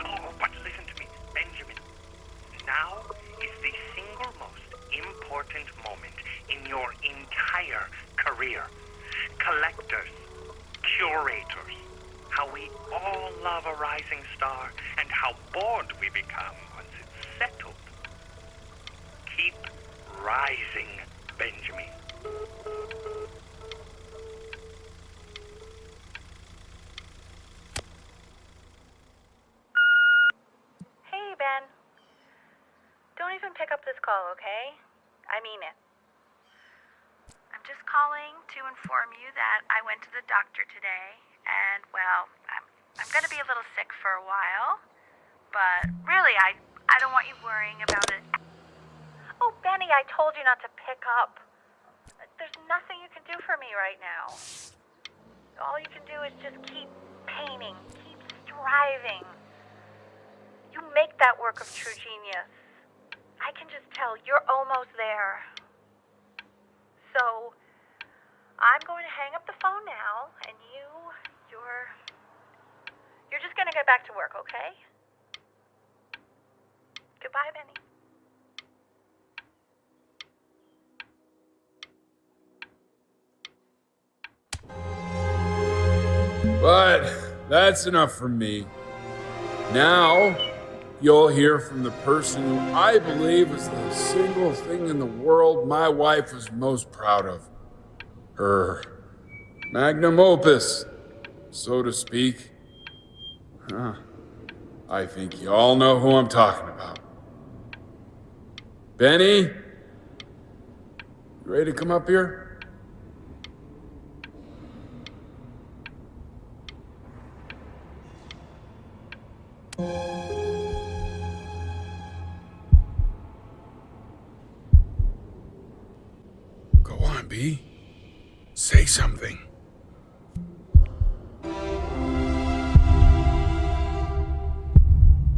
Oh, but listen to me, Benjamin. Now is the single most important moment in your entire career. Collectors, curators, how we all love a rising star, and how bored we become once it's settled. Keep rising, Benjamin. Hey, Ben. Don't even pick up this call, okay? I mean it. I'm just calling to inform you that I went to the doctor today, and, well, I'm gonna be a little sick for a while, but really, I don't want you worrying about it. Oh, Benny, I told you not to pick up. There's nothing you can do for me right now. All you can do is just keep painting, keep striving. You make that work of true genius. I can just tell you're almost there. So, I'm going to hang up the phone now, and you're just going to get back to work, okay? Goodbye, Benny. But that's enough from me. Now, you'll hear from the person who I believe is the single thing in the world my wife was most proud of. Her magnum opus, so to speak. I think you all know who I'm talking about. Benny? You ready to come up here? Go on, B. Say something.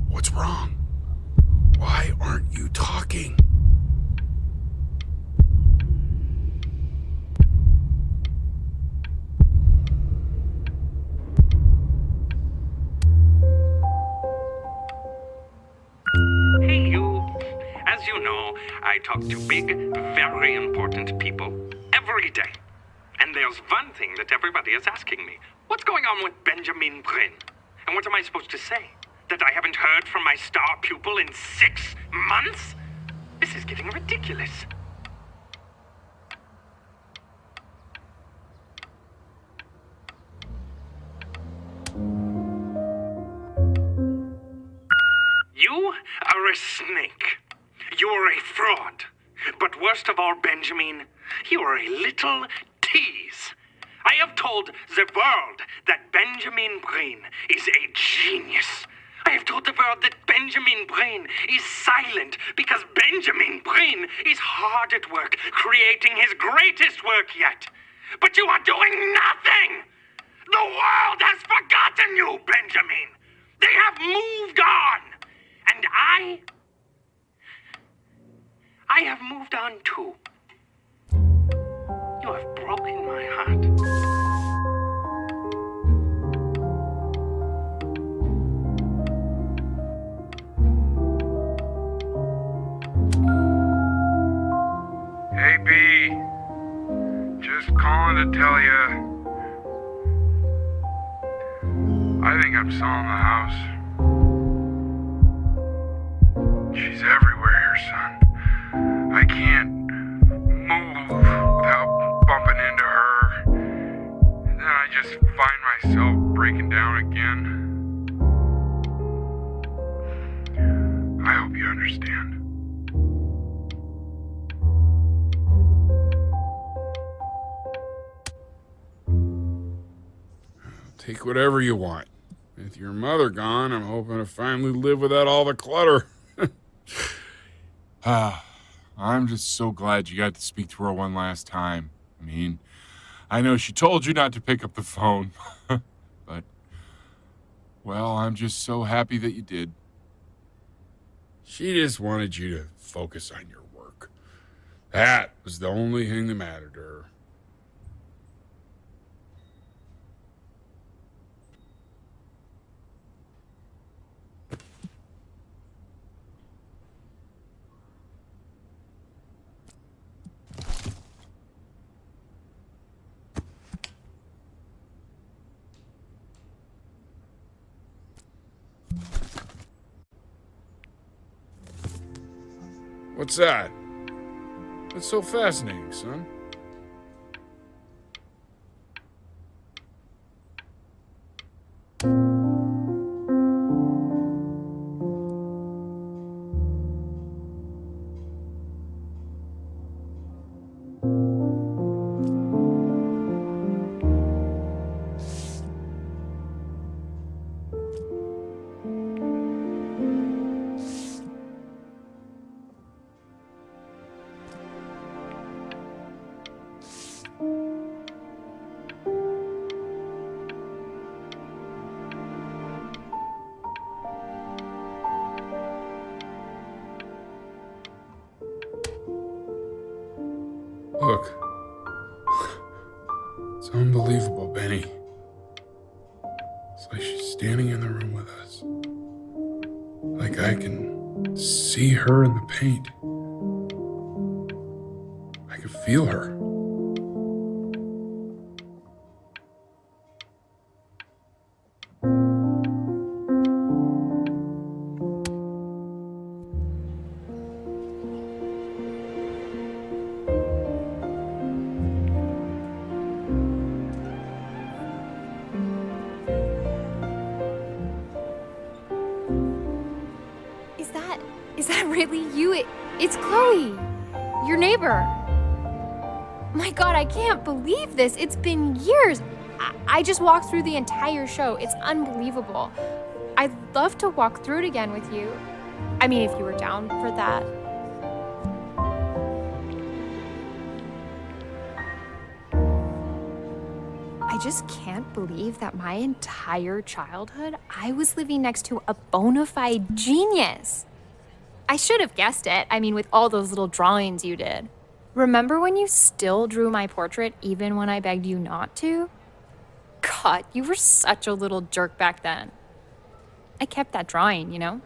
What's wrong? Why aren't you talking? Hey, you. As you know, I talk to big, very important people every day. And there's one thing that everybody is asking me. What's going on with Benjamin Bryn? And what am I supposed to say? That I haven't heard from my star pupil in 6 months? This is getting ridiculous. You are a snake. You're a fraud. But worst of all, Benjamin, you're a little tease. I have told the world that Benjamin Bryn is a genius. I've told the world that Benjamin Brain is silent because Benjamin Brain is hard at work creating his greatest work yet. But you are doing nothing! The world has forgotten you, Benjamin! They have moved on! And I have moved on too. You have broken my heart. Hey, B. Just calling to tell you. I think I'm selling the house. She's everywhere here, son. I can't move without bumping into her. And then I just find myself breaking down again. I hope you understand. Take whatever you want. With your mother gone, I'm hoping to finally live without all the clutter. I'm just so glad you got to speak to her one last time. I mean, I know she told you not to pick up the phone, but, well, I'm just so happy that you did. She just wanted you to focus on your work. That was the only thing that mattered to her. What's that? That's so fascinating, son. Look. It's unbelievable, Benny. It's like she's standing in the room with us. Like I can see her in the paint. I can feel her. Is that really you? It's Chloe, your neighbor. My God, I can't believe this. It's been years. I just walked through the entire show. It's unbelievable. I'd love to walk through it again with you. I mean, if you were down for that. I just can't believe that my entire childhood, I was living next to a bona fide genius. I should have guessed it. I mean, with all those little drawings you did. Remember when you still drew my portrait even when I begged you not to? God, you were such a little jerk back then. I kept that drawing, you know?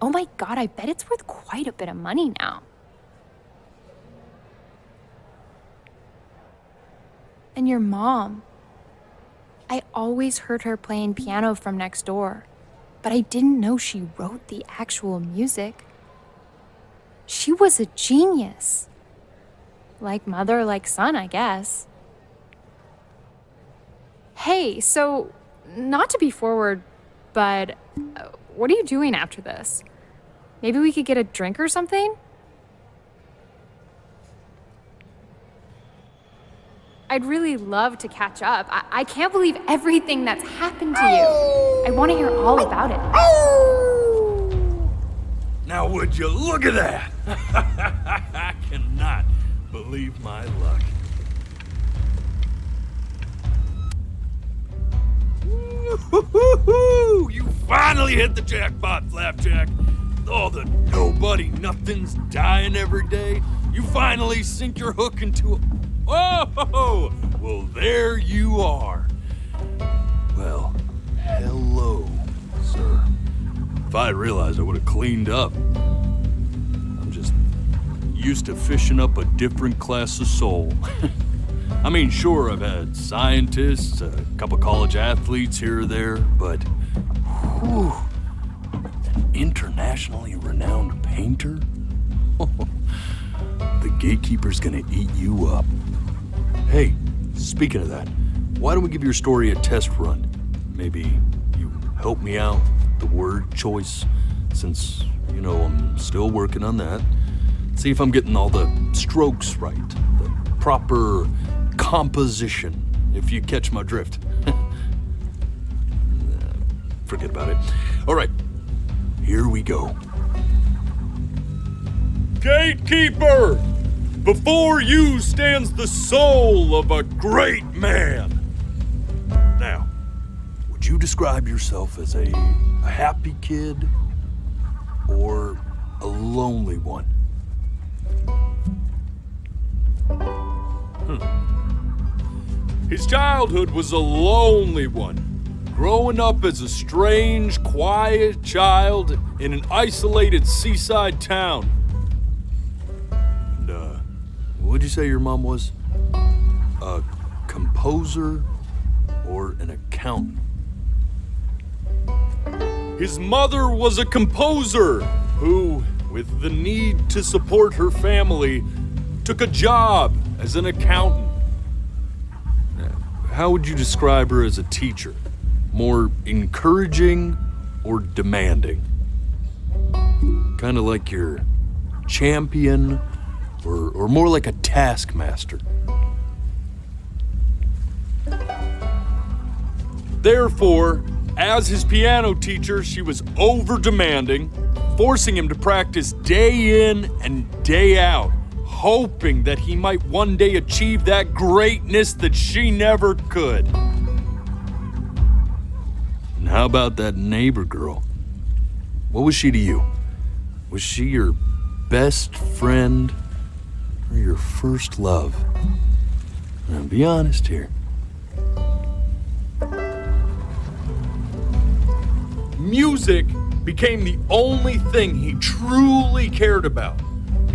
Oh my God, I bet it's worth quite a bit of money now. And your mom. I always heard her playing piano from next door, but I didn't know she wrote the actual music. She was a genius. Like mother, like son, I guess. Hey, so, not to be forward, but what are you doing after this? Maybe we could get a drink or something? I'd really love to catch up. I can't believe everything that's happened to you. I want to hear all about it. Now would you look at that? I cannot believe my luck. Woo-hoo-hoo-hoo! You finally hit the jackpot, Flapjack. All the nobody nothings dying every day. You finally sink your hook into a... Oh, well, there you are. Well, hello, sir. If I had realized, I would have cleaned up. I'm just used to fishing up a different class of soul. I mean, sure, I've had scientists, a couple college athletes here or there, but whew, an internationally renowned painter? The gatekeeper's gonna eat you up. Hey, speaking of that, why don't we give your story a test run? Maybe you help me out, the word choice, since, you know, I'm still working on that. See if I'm getting all the strokes right, the proper composition, if you catch my drift. Forget about it. All right, here we go. Gatekeeper! Before you stands the soul of a great man. Now, would you describe yourself as a happy kid or a lonely one? His childhood was a lonely one, growing up as a strange, quiet child in an isolated seaside town. What'd you say your mom was? A composer or an accountant? His mother was a composer who, with the need to support her family, took a job as an accountant. How would you describe her as a teacher? More encouraging or demanding? Kind of like your champion or more like a taskmaster? Therefore, as his piano teacher, she was over-demanding, forcing him to practice day in and day out, hoping that he might one day achieve that greatness that she never could. And how about that neighbor girl? What was she to you? Was she your best friend or your first love? Now, be honest here. Music became the only thing he truly cared about,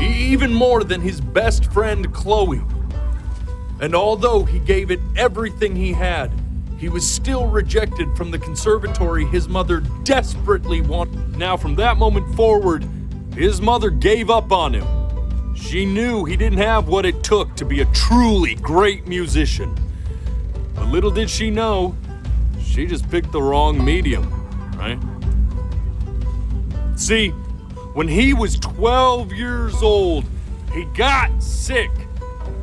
even more than his best friend Chloe. And although he gave it everything he had, he was still rejected from the conservatory his mother desperately wanted. Now, from that moment forward, his mother gave up on him. She knew he didn't have what it took to be a truly great musician. But little did she know, she just picked the wrong medium, right? See, when he was 12 years old, he got sick,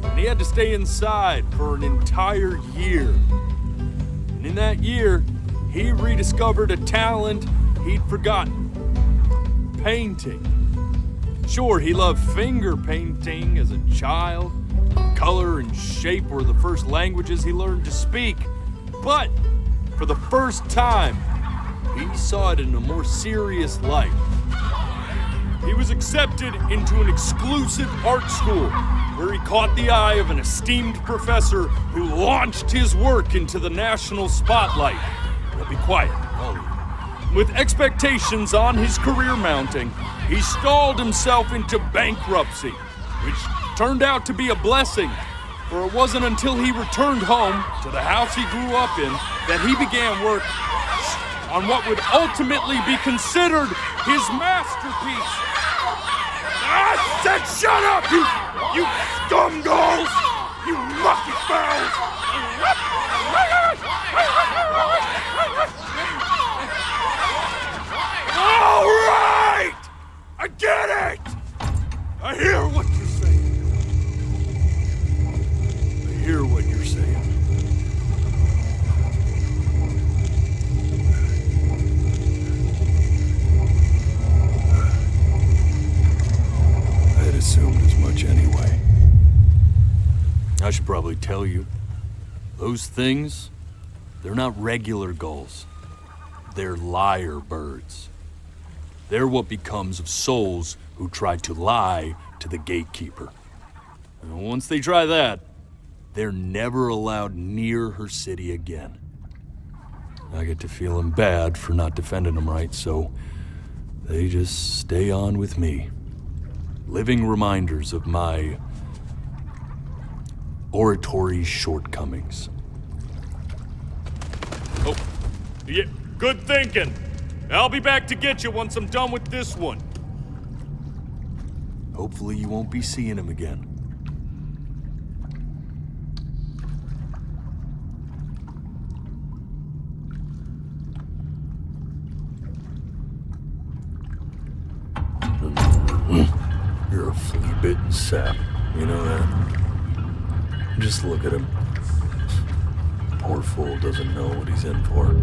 and he had to stay inside for an entire year. And in that year, he rediscovered a talent he'd forgotten: painting. Sure, he loved finger painting as a child. Color and shape were the first languages he learned to speak. But for the first time, he saw it in a more serious light. He was accepted into an exclusive art school where he caught the eye of an esteemed professor who launched his work into the national spotlight. Now be quiet, all of you. With expectations on his career mounting, he stalled himself into bankruptcy, which turned out to be a blessing, for it wasn't until he returned home to the house he grew up in that he began work on what would ultimately be considered his masterpiece. I said shut up, you scumballs! You mucky fowls! All right! I get it! I hear what you're saying. I hear what you're tell you, those things, they're not regular gulls. They're lyre birds. They're what becomes of souls who try to lie to the gatekeeper. And once they try that, they're never allowed near her city again. I get to feeling bad for not defending them right, so they just stay on with me. Living reminders of my oratory shortcomings. Oh, yeah, good thinking. I'll be back to get you once I'm done with this one. Hopefully you won't be seeing him again. You're a flea-bitten sap, you know that? Just look at him. Poor fool doesn't know what he's in for.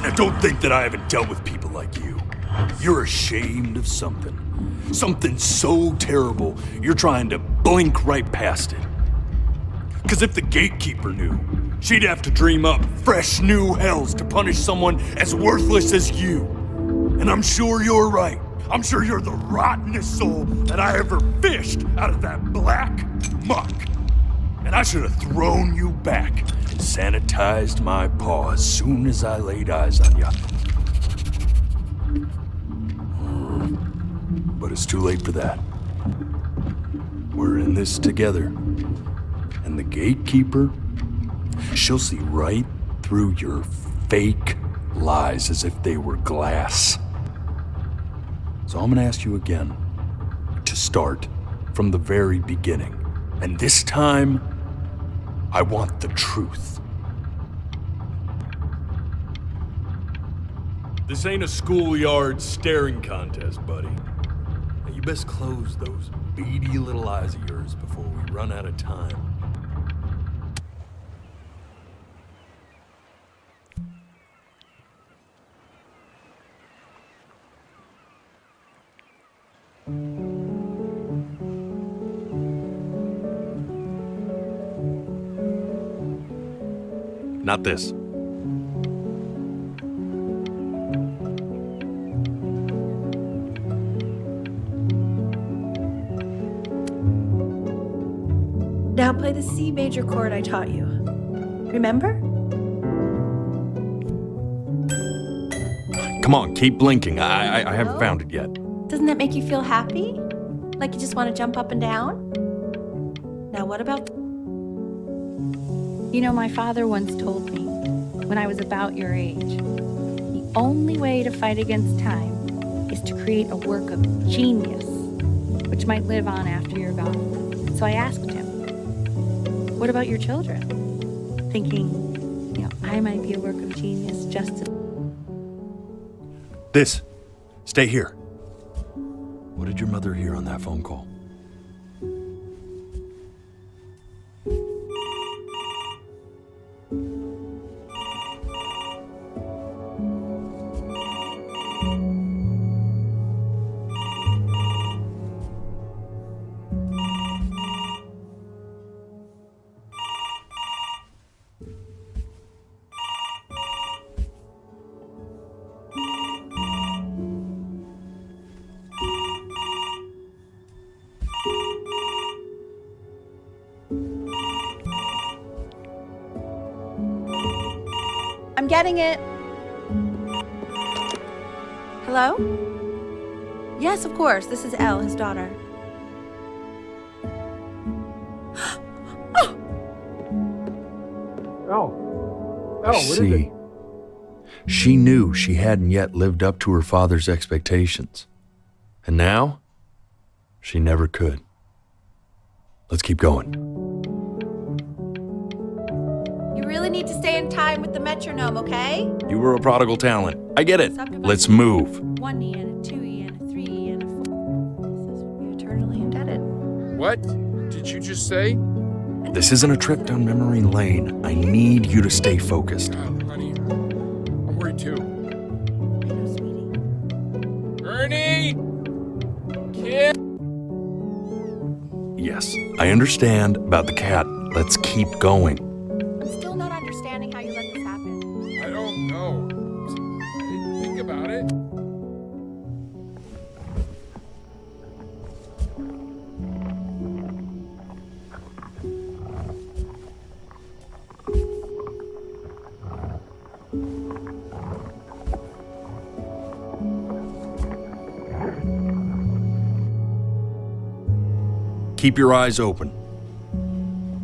Now don't think that I haven't dealt with people like you. You're ashamed of something. Something so terrible, you're trying to blink right past it. Because if the gatekeeper knew, she'd have to dream up fresh new hells to punish someone as worthless as you. And I'm sure you're right. I'm sure you're the rottenest soul that I ever fished out of that black muck. And I should have thrown you back and sanitized my paw as soon as I laid eyes on you. But it's too late for that. We're in this together. And the gatekeeper, she'll see right through your fake lies as if they were glass. So I'm gonna ask you again to start from the very beginning. And this time, I want the truth. This ain't a schoolyard staring contest, buddy. Now you best close those beady little eyes of yours before we run out of time. Not this. Now play the C major chord I taught you. Remember? Come on, keep blinking. I haven't found it yet. Doesn't that make you feel happy? Like you just want to jump up and down? Now what about... You know, my father once told me, when I was about your age, the only way to fight against time is to create a work of genius, which might live on after you're gone. So I asked him, what about your children? Thinking, you know, I might be a work of genius just as... This. Stay here. What did your mother hear on that phone call? I'm getting it. Hello? Yes, of course. This is Elle, his daughter. Oh, what is it? See, she knew she hadn't yet lived up to her father's expectations. And now, she never could. Let's keep going. You really need to stay in time with the metronome, okay? You were a prodigal talent. I get it. Let's move. 1 E and a 2 E and a 3 E and a 4. This would be eternally indebted. What? Did did you just say? This isn't a trip down memory lane. I need you to stay focused. God, honey, I'm worried too. I know, sweetie. Ernie! Kid! Yes, I understand about the cat. Let's keep going. I'm still not understanding how you let this happen. I don't know. Think about it. Keep your eyes open.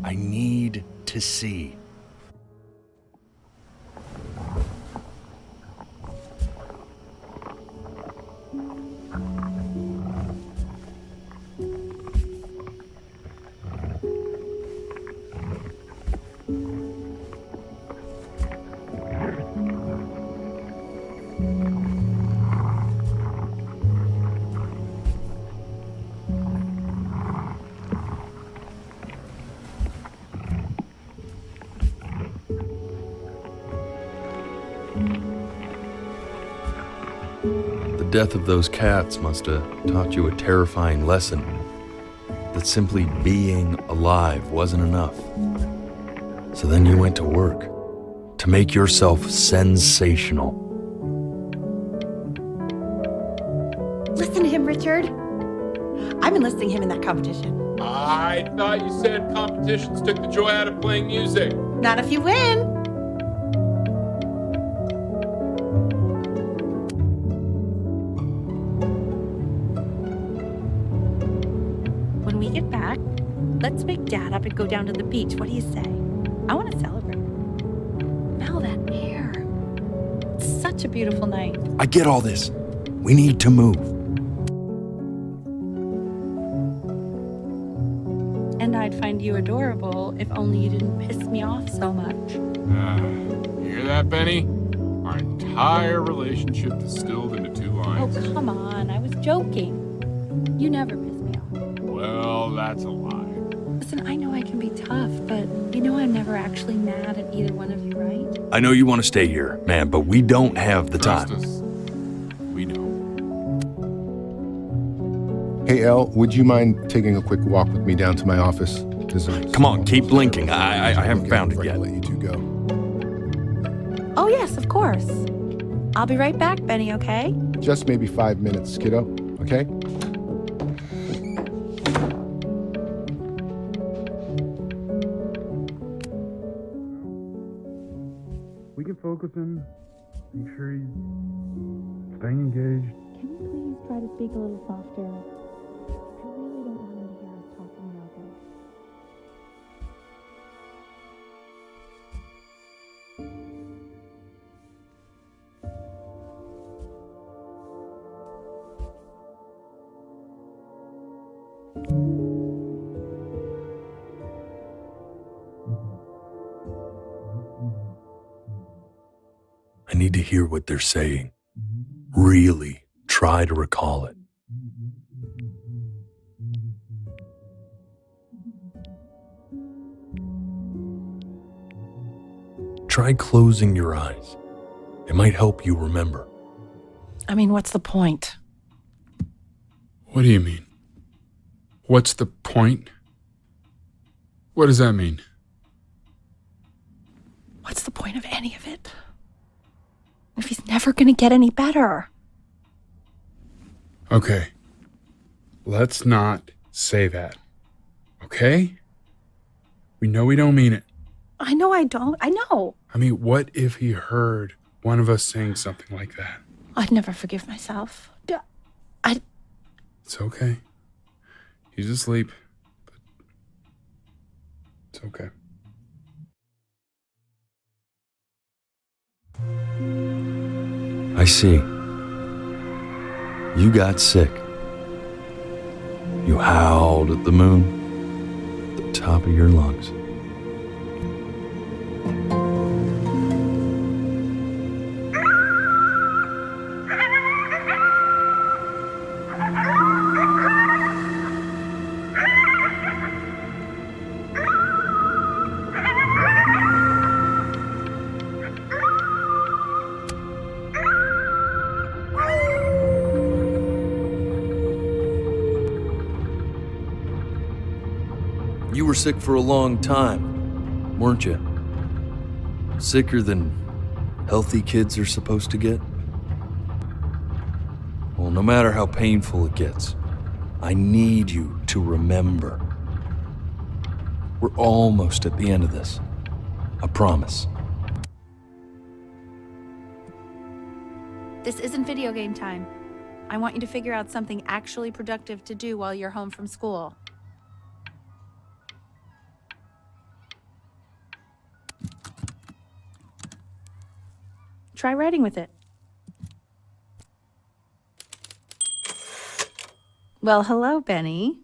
I need to see. The death of those cats must have taught you a terrifying lesson. That simply being alive wasn't enough. So then you went to work to make yourself sensational. Listen to him, Richard. I'm enlisting him in that competition. I thought you said competitions took the joy out of playing music. Not if you win. When we get back, let's wake Dad up and go down to the beach. What do you say? I want to celebrate. Smell that air. It's such a beautiful night. I get all this. We need to move. And I'd find you adorable if only you didn't piss me off so much. You hear that, Benny? Our entire relationship distilled into 2 lines. Oh, come on. I was joking. You never piss me off. Well, that's a lie. Listen, I know I can be tough, but you know I'm never actually mad at either one of you, right? I know you want to stay here, man, but we don't have the Trust time. us. We know. Hey, Elle, would you mind taking a quick walk with me down to my office? Come on, keep blinking. I haven't found it yet. Let you two go. Oh, yes, of course. I'll be right back, Benny, okay? Just maybe 5 minutes, kiddo, okay? We can focus him, make sure he's staying engaged. Can you please try to speak a little softer? I really don't want him to hear us talking about this. I need to hear what they're saying. Really try to recall it. Try closing your eyes. It might help you remember. I mean, what's the point? What do you mean? What's the point? What does that mean? What's the point of any of it? If he's never gonna get any better. Okay. Let's not say that. Okay? We know we don't mean it. I know I don't. I know. I mean, what if he heard one of us saying something like that? I'd never forgive myself. It's okay. He's asleep. But it's okay. I see. You got sick. You howled at the moon, at the top of your lungs. were sick for a long time, weren't you? Sicker than healthy kids are supposed to get? Well, no matter how painful it gets, I need you to remember. We're almost at the end of this. I promise. This isn't video game time. I want you to figure out something actually productive to do while you're home from school. Try writing with it. Well, hello, Benny.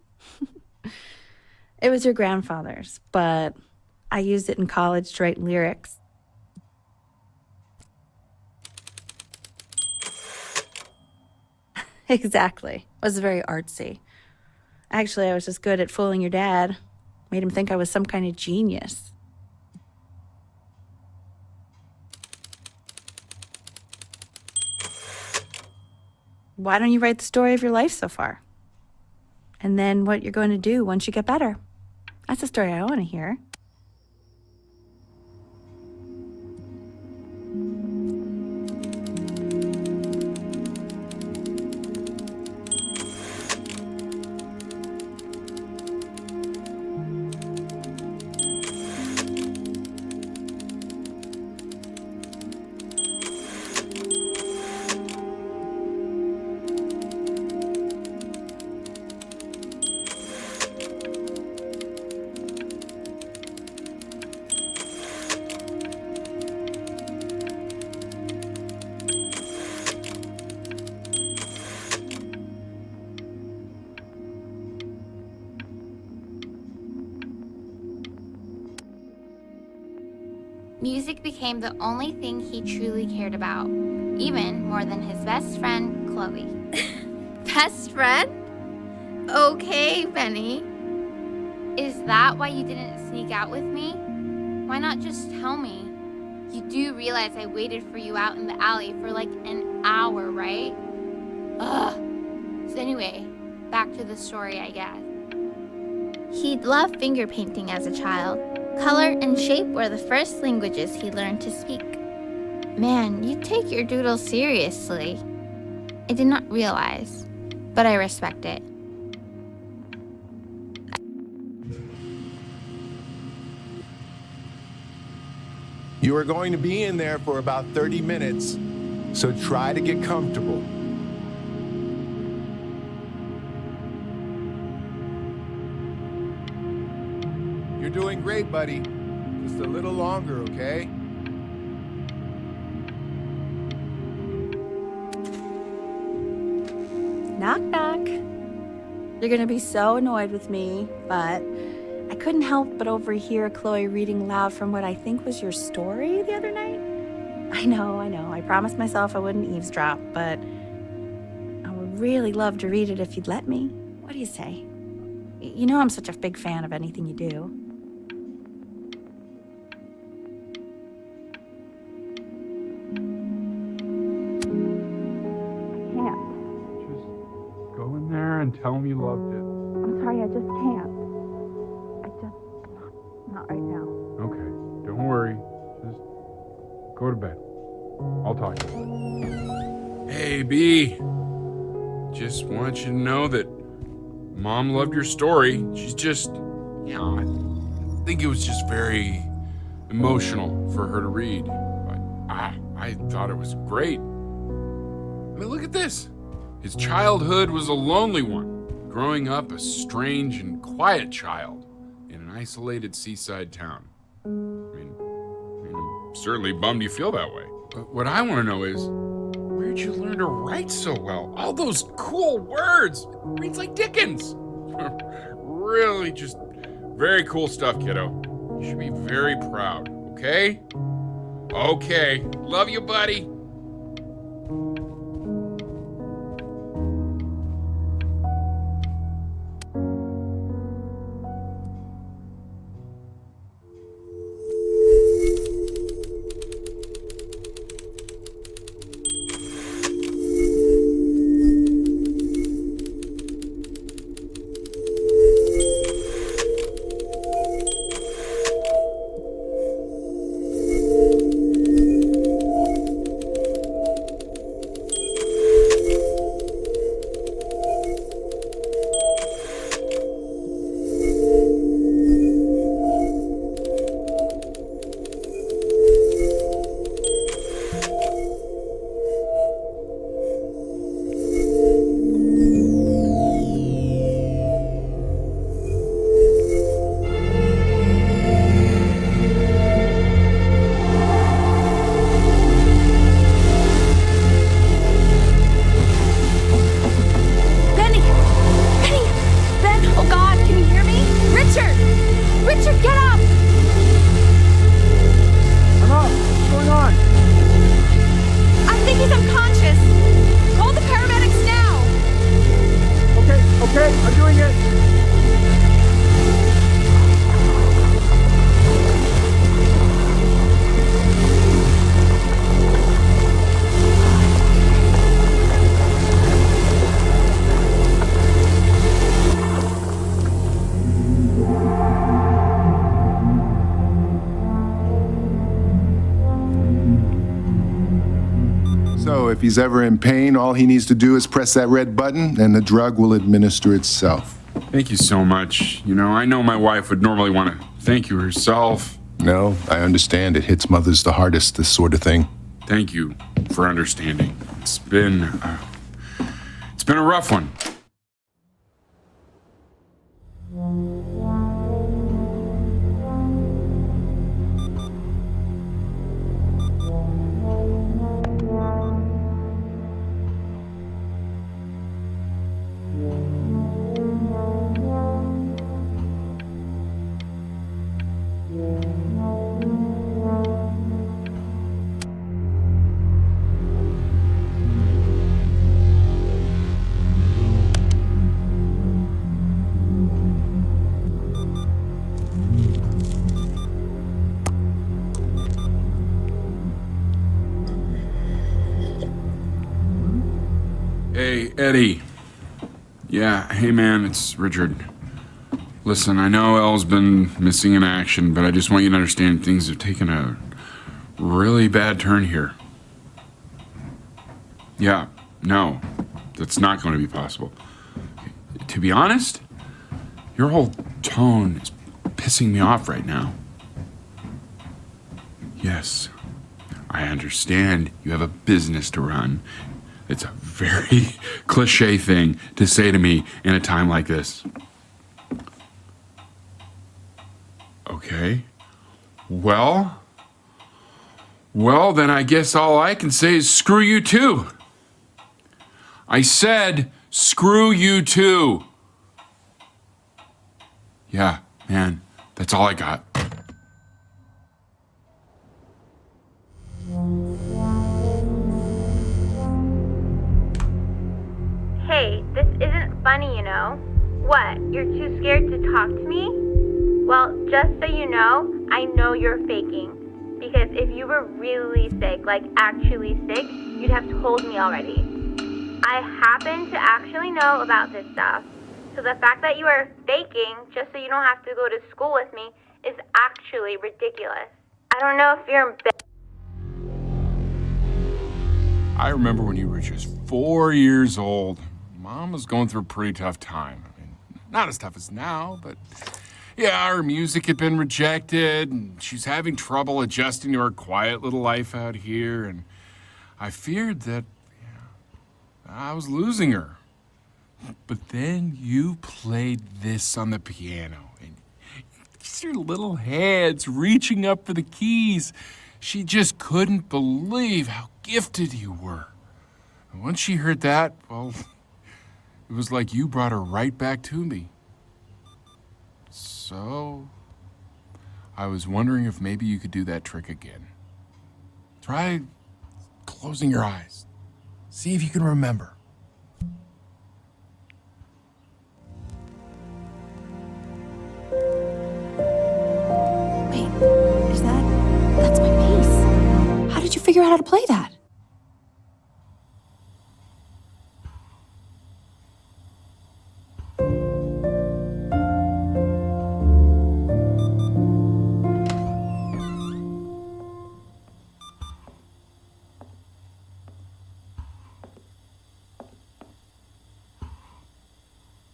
It was your grandfather's, but I used it in college to write lyrics. Exactly. It was very artsy. Actually, I was just good at fooling your dad. Made him think I was some kind of genius. Why don't you write the story of your life so far? And then what you're going to do once you get better. That's the story I want to hear. Music became the only thing he truly cared about, even more than his best friend, Chloe. Best friend? Okay, Benny. Is that why you didn't sneak out with me? Why not just tell me? You do realize I waited for you out in the alley for like an hour, right? Ugh. So anyway, back to the story, I guess. He'd loved finger painting as a child. Color and shape were the first languages he learned to speak. Man, you take your doodles seriously. I did not realize, but I respect it. You are going to be in there for about 30 minutes, so try to get comfortable. You're doing great, buddy. Just a little longer, okay? Knock, knock. You're gonna be so annoyed with me, but I couldn't help but overhear Chloe reading loud from what I think was your story the other night. I know. I promised myself I wouldn't eavesdrop, but I would really love to read it if you'd let me. What do you say? You know I'm such a big fan of anything you do. And tell him you loved it. I'm sorry, I just can't. Not right now. Okay, don't worry. Just go to bed. I'll talk to you. Hey, B. Just want you to know that Mom loved your story. She's just, I think it was just very emotional for her to read. But I thought it was great. I mean, look at this. His childhood was a lonely one, growing up a strange and quiet child in an isolated seaside town. I mean, I'm certainly bummed you feel that way. But what I want to know is, where'd you learn to write so well? All those cool words. It reads like Dickens. Really just very cool stuff, kiddo. You should be very proud, okay? Okay. Love you, buddy. So if he's ever in pain, all he needs to do is press that red button and the drug will administer itself. Thank you so much. You know, I know my wife would normally want to thank you herself. No, I understand. It hits mothers the hardest, this sort of thing. Thank you for understanding. It's been a rough one. Hey, Eddie. Yeah, hey man, it's Richard. Listen, I know Elle's been missing in action, but I just want you to understand things have taken a really bad turn here. Yeah, no, that's not going to be possible. To be honest, your whole tone is pissing me off right now. Yes, I understand you have a business to run. It's a very cliche thing to say to me in a time like this. Okay. Well, then I guess all I can say is screw you too. I said screw you too. Yeah, man, that's all I got. Hey, this isn't funny, you know. What, you're too scared to talk to me? Well, just so you know, I know you're faking. Because if you were really sick, like actually sick, you'd have told me already. I happen to actually know about this stuff. So the fact that you are faking just so you don't have to go to school with me is actually ridiculous. I don't know if you're I remember when you were just 4 years old. Mom was going through a pretty tough time. I mean, not as tough as now, but yeah, her music had been rejected, and she's having trouble adjusting to her quiet little life out here, and I feared that I was losing her. But then you played this on the piano, and just your little hands reaching up for the keys. She just couldn't believe how gifted you were. And once she heard that, well, it was like you brought her right back to me. So, I was wondering if maybe you could do that trick again. Try closing your eyes. See if you can remember. Wait, that's my bass. How did you figure out how to play that?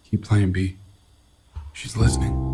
Keep playing, B. She's listening.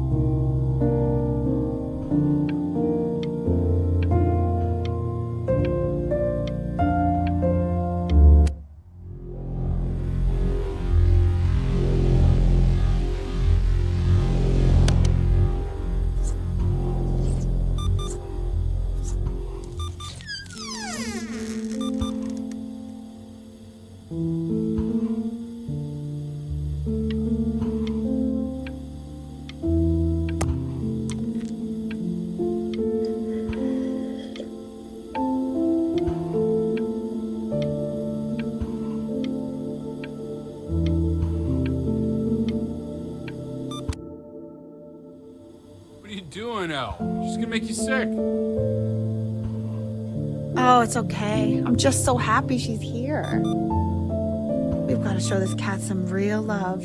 She's gonna make you sick. Oh, it's okay. I'm just so happy she's here. We've got to show this cat some real love.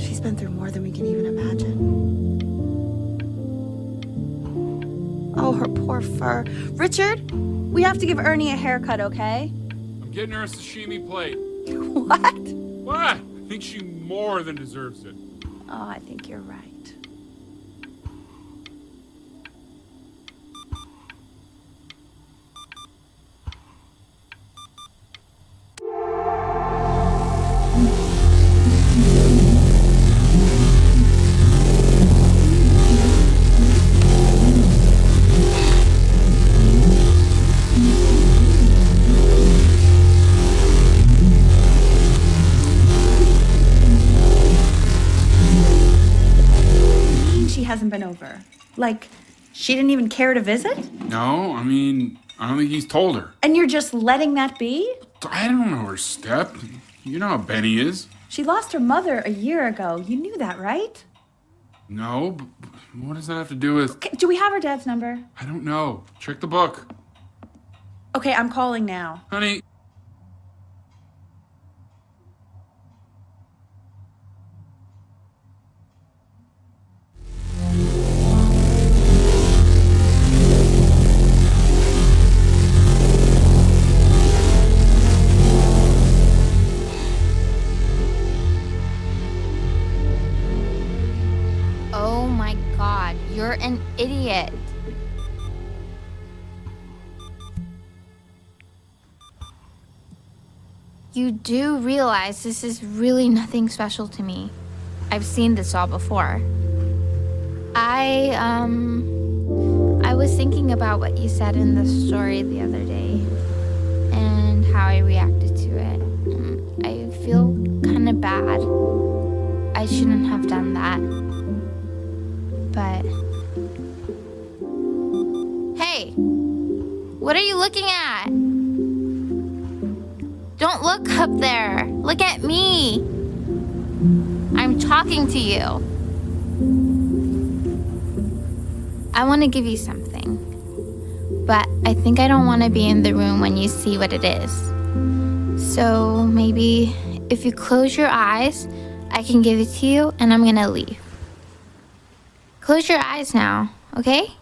She's been through more than we can even imagine. Oh, her poor fur. Richard, we have to give Ernie a haircut, okay? I'm getting her a sashimi plate. What? What? I think she more than deserves it. Oh, I think you're right. Hasn't been over. Like, she didn't even care to visit? No, I mean, I don't think he's told her. And you're just letting that be? I don't know her step. You know how Benny is. She lost her mother a year ago. You knew that, right? No, but what does that have to do with... Okay, do we have her dad's number? I don't know. Check the book. Okay, I'm calling now. Honey. Oh my god, you're an idiot. You do realize this is really nothing special to me. I've seen this all before. I was thinking about what you said in the story the other day and how I reacted to it. I feel kind of bad. I shouldn't have done that. But... Hey! What are you looking at? Don't look up there. Look at me. I'm talking to you. I want to give you something. But I think I don't want to be in the room when you see what it is. So maybe if you close your eyes, I can give it to you and I'm gonna leave. Close your eyes now, okay?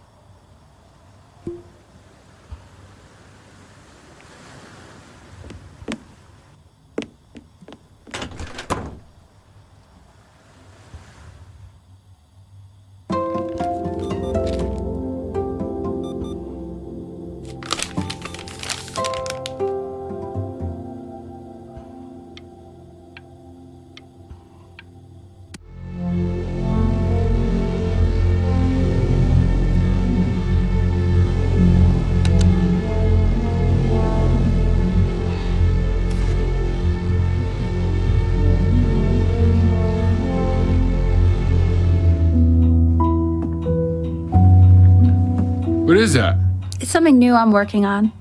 What is that? It's something new I'm working on.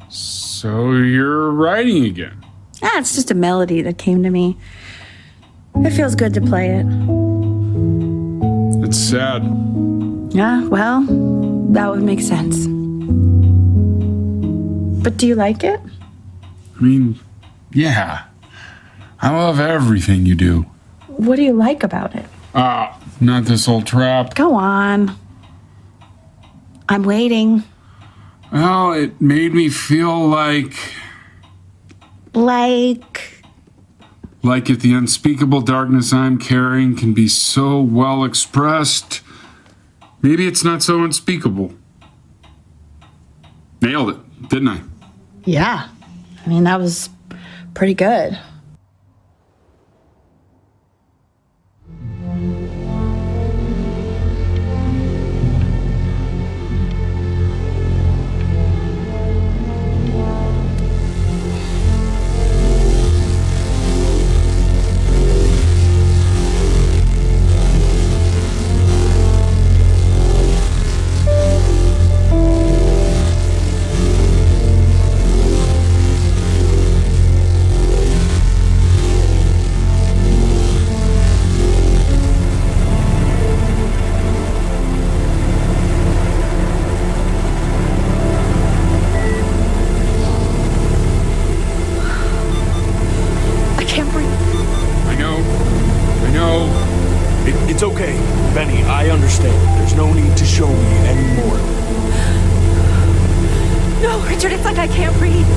So you're writing again? It's just a melody that came to me. It feels good to play it. It's sad. Yeah, well, that would make sense. But do you like it? I mean, yeah. I love everything you do. What do you like about it? Not this old trap. Go on. I'm waiting. Well, it made me feel like if the unspeakable darkness I'm carrying can be so well expressed, maybe it's not so unspeakable. Nailed it, didn't I? Yeah. I mean, that was pretty good. It's okay, Benny, I understand. There's no need to show me anymore. like I can't breathe.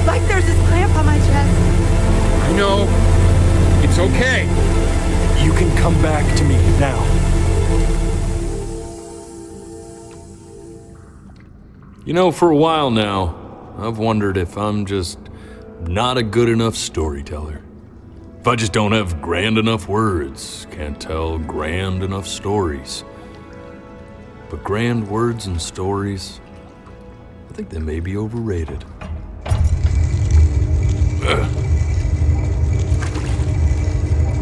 Like there's this clamp on my chest. I know. It's okay. You can come back to me now. You know, for a while now, I've wondered if I'm just not a good enough storyteller. If I just don't have grand enough words, can't tell grand enough stories. But grand words and stories, I think they may be overrated.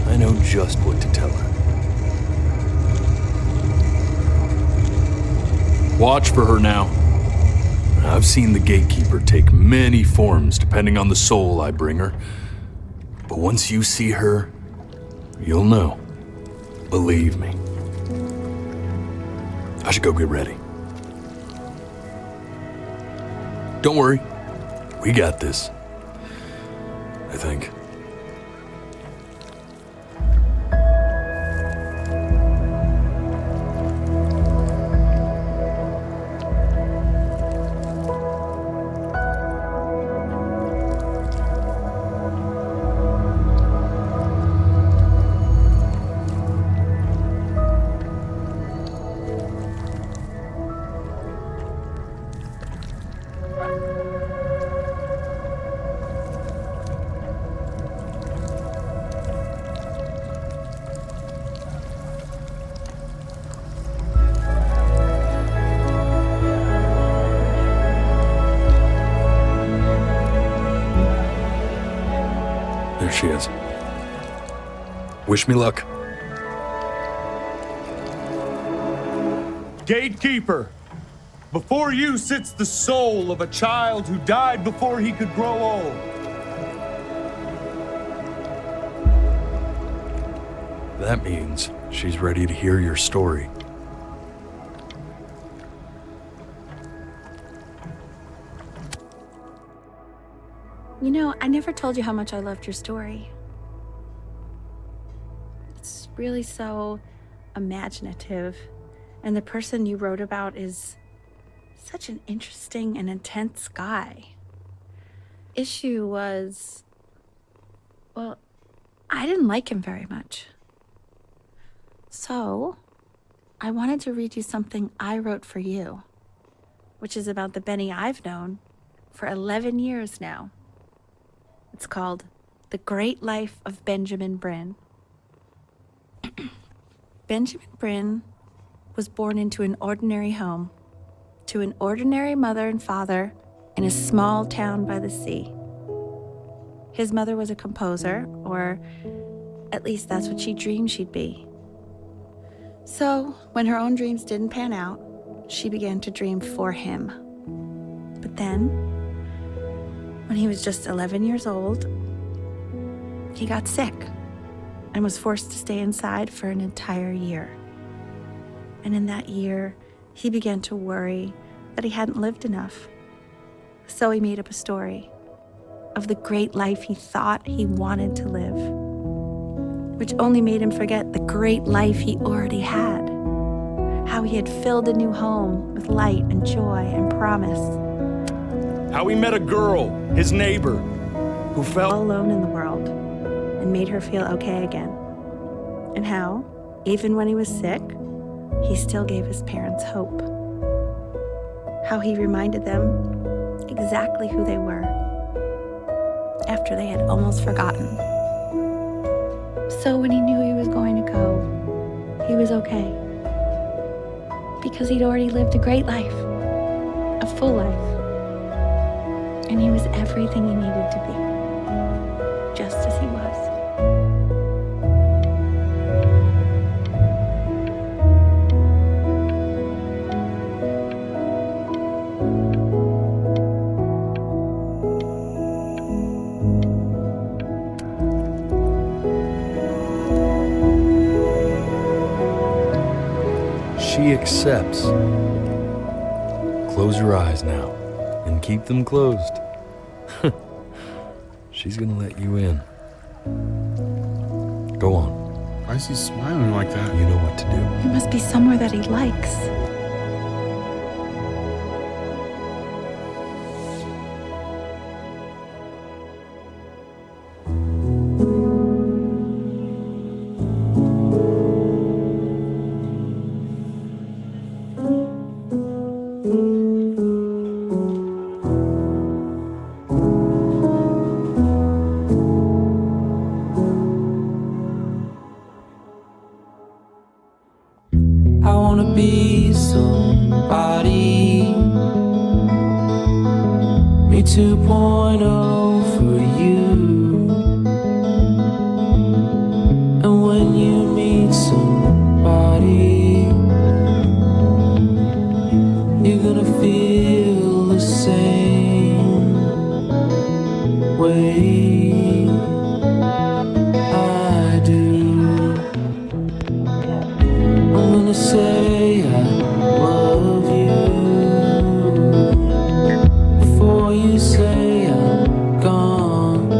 I know just what to tell her. Watch for her now. I've seen the gatekeeper take many forms depending on the soul I bring her. But once you see her, you'll know. Believe me. I should go get ready. Don't worry. We got this. I think. There she is. Wish me luck. Gatekeeper, before you sits the soul of a child who died before he could grow old. That means she's ready to hear your story. You know, I never told you how much I loved your story. It's really so imaginative. And the person you wrote about is such an interesting and intense guy. Issue was, well, I didn't like him very much. So, I wanted to read you something I wrote for you, which is about the Benny I've known for 11 years now. It's called The Great Life of Benjamin Bryn. Benjamin Bryn was born into an ordinary home, to an ordinary mother and father in a small town by the sea. His mother was a composer, or at least that's what she dreamed she'd be. So, when her own dreams didn't pan out, she began to dream for him. But then, when he was just 11 years old, he got sick and was forced to stay inside for an entire year. And in that year, he began to worry that he hadn't lived enough. So he made up a story of the great life he thought he wanted to live, which only made him forget the great life he already had, how he had filled a new home with light and joy and promise. How he met a girl, his neighbor, who felt alone in the world and made her feel okay again. And how, even when he was sick, he still gave his parents hope. How he reminded them exactly who they were after they had almost forgotten. So when he knew he was going to go, he was okay. Because he'd already lived a great life, a full life. And he was everything he needed to be, just as he was. She accepts. Close your eyes now and keep them closed. She's gonna let you in. Go on. Why is he smiling like that? You know what to do. He must be somewhere that he likes. Me 2.0 for you. And when you meet somebody, you're gonna feel the same way I do. I'm gonna say I love you before you say I'm gone.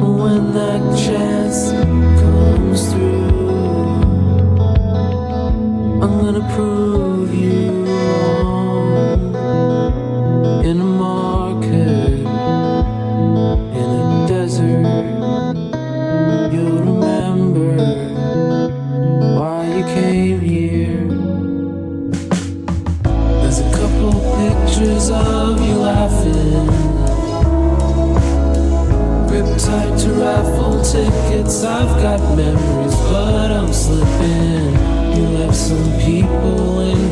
And when that chance comes through, I'm gonna prove you wrong. In a market, in a desert, you'll remember why you came here. There's a couple pictures of you laughing, grip tight to raffle tickets. I've got memories, but I'm slipping. You left some people in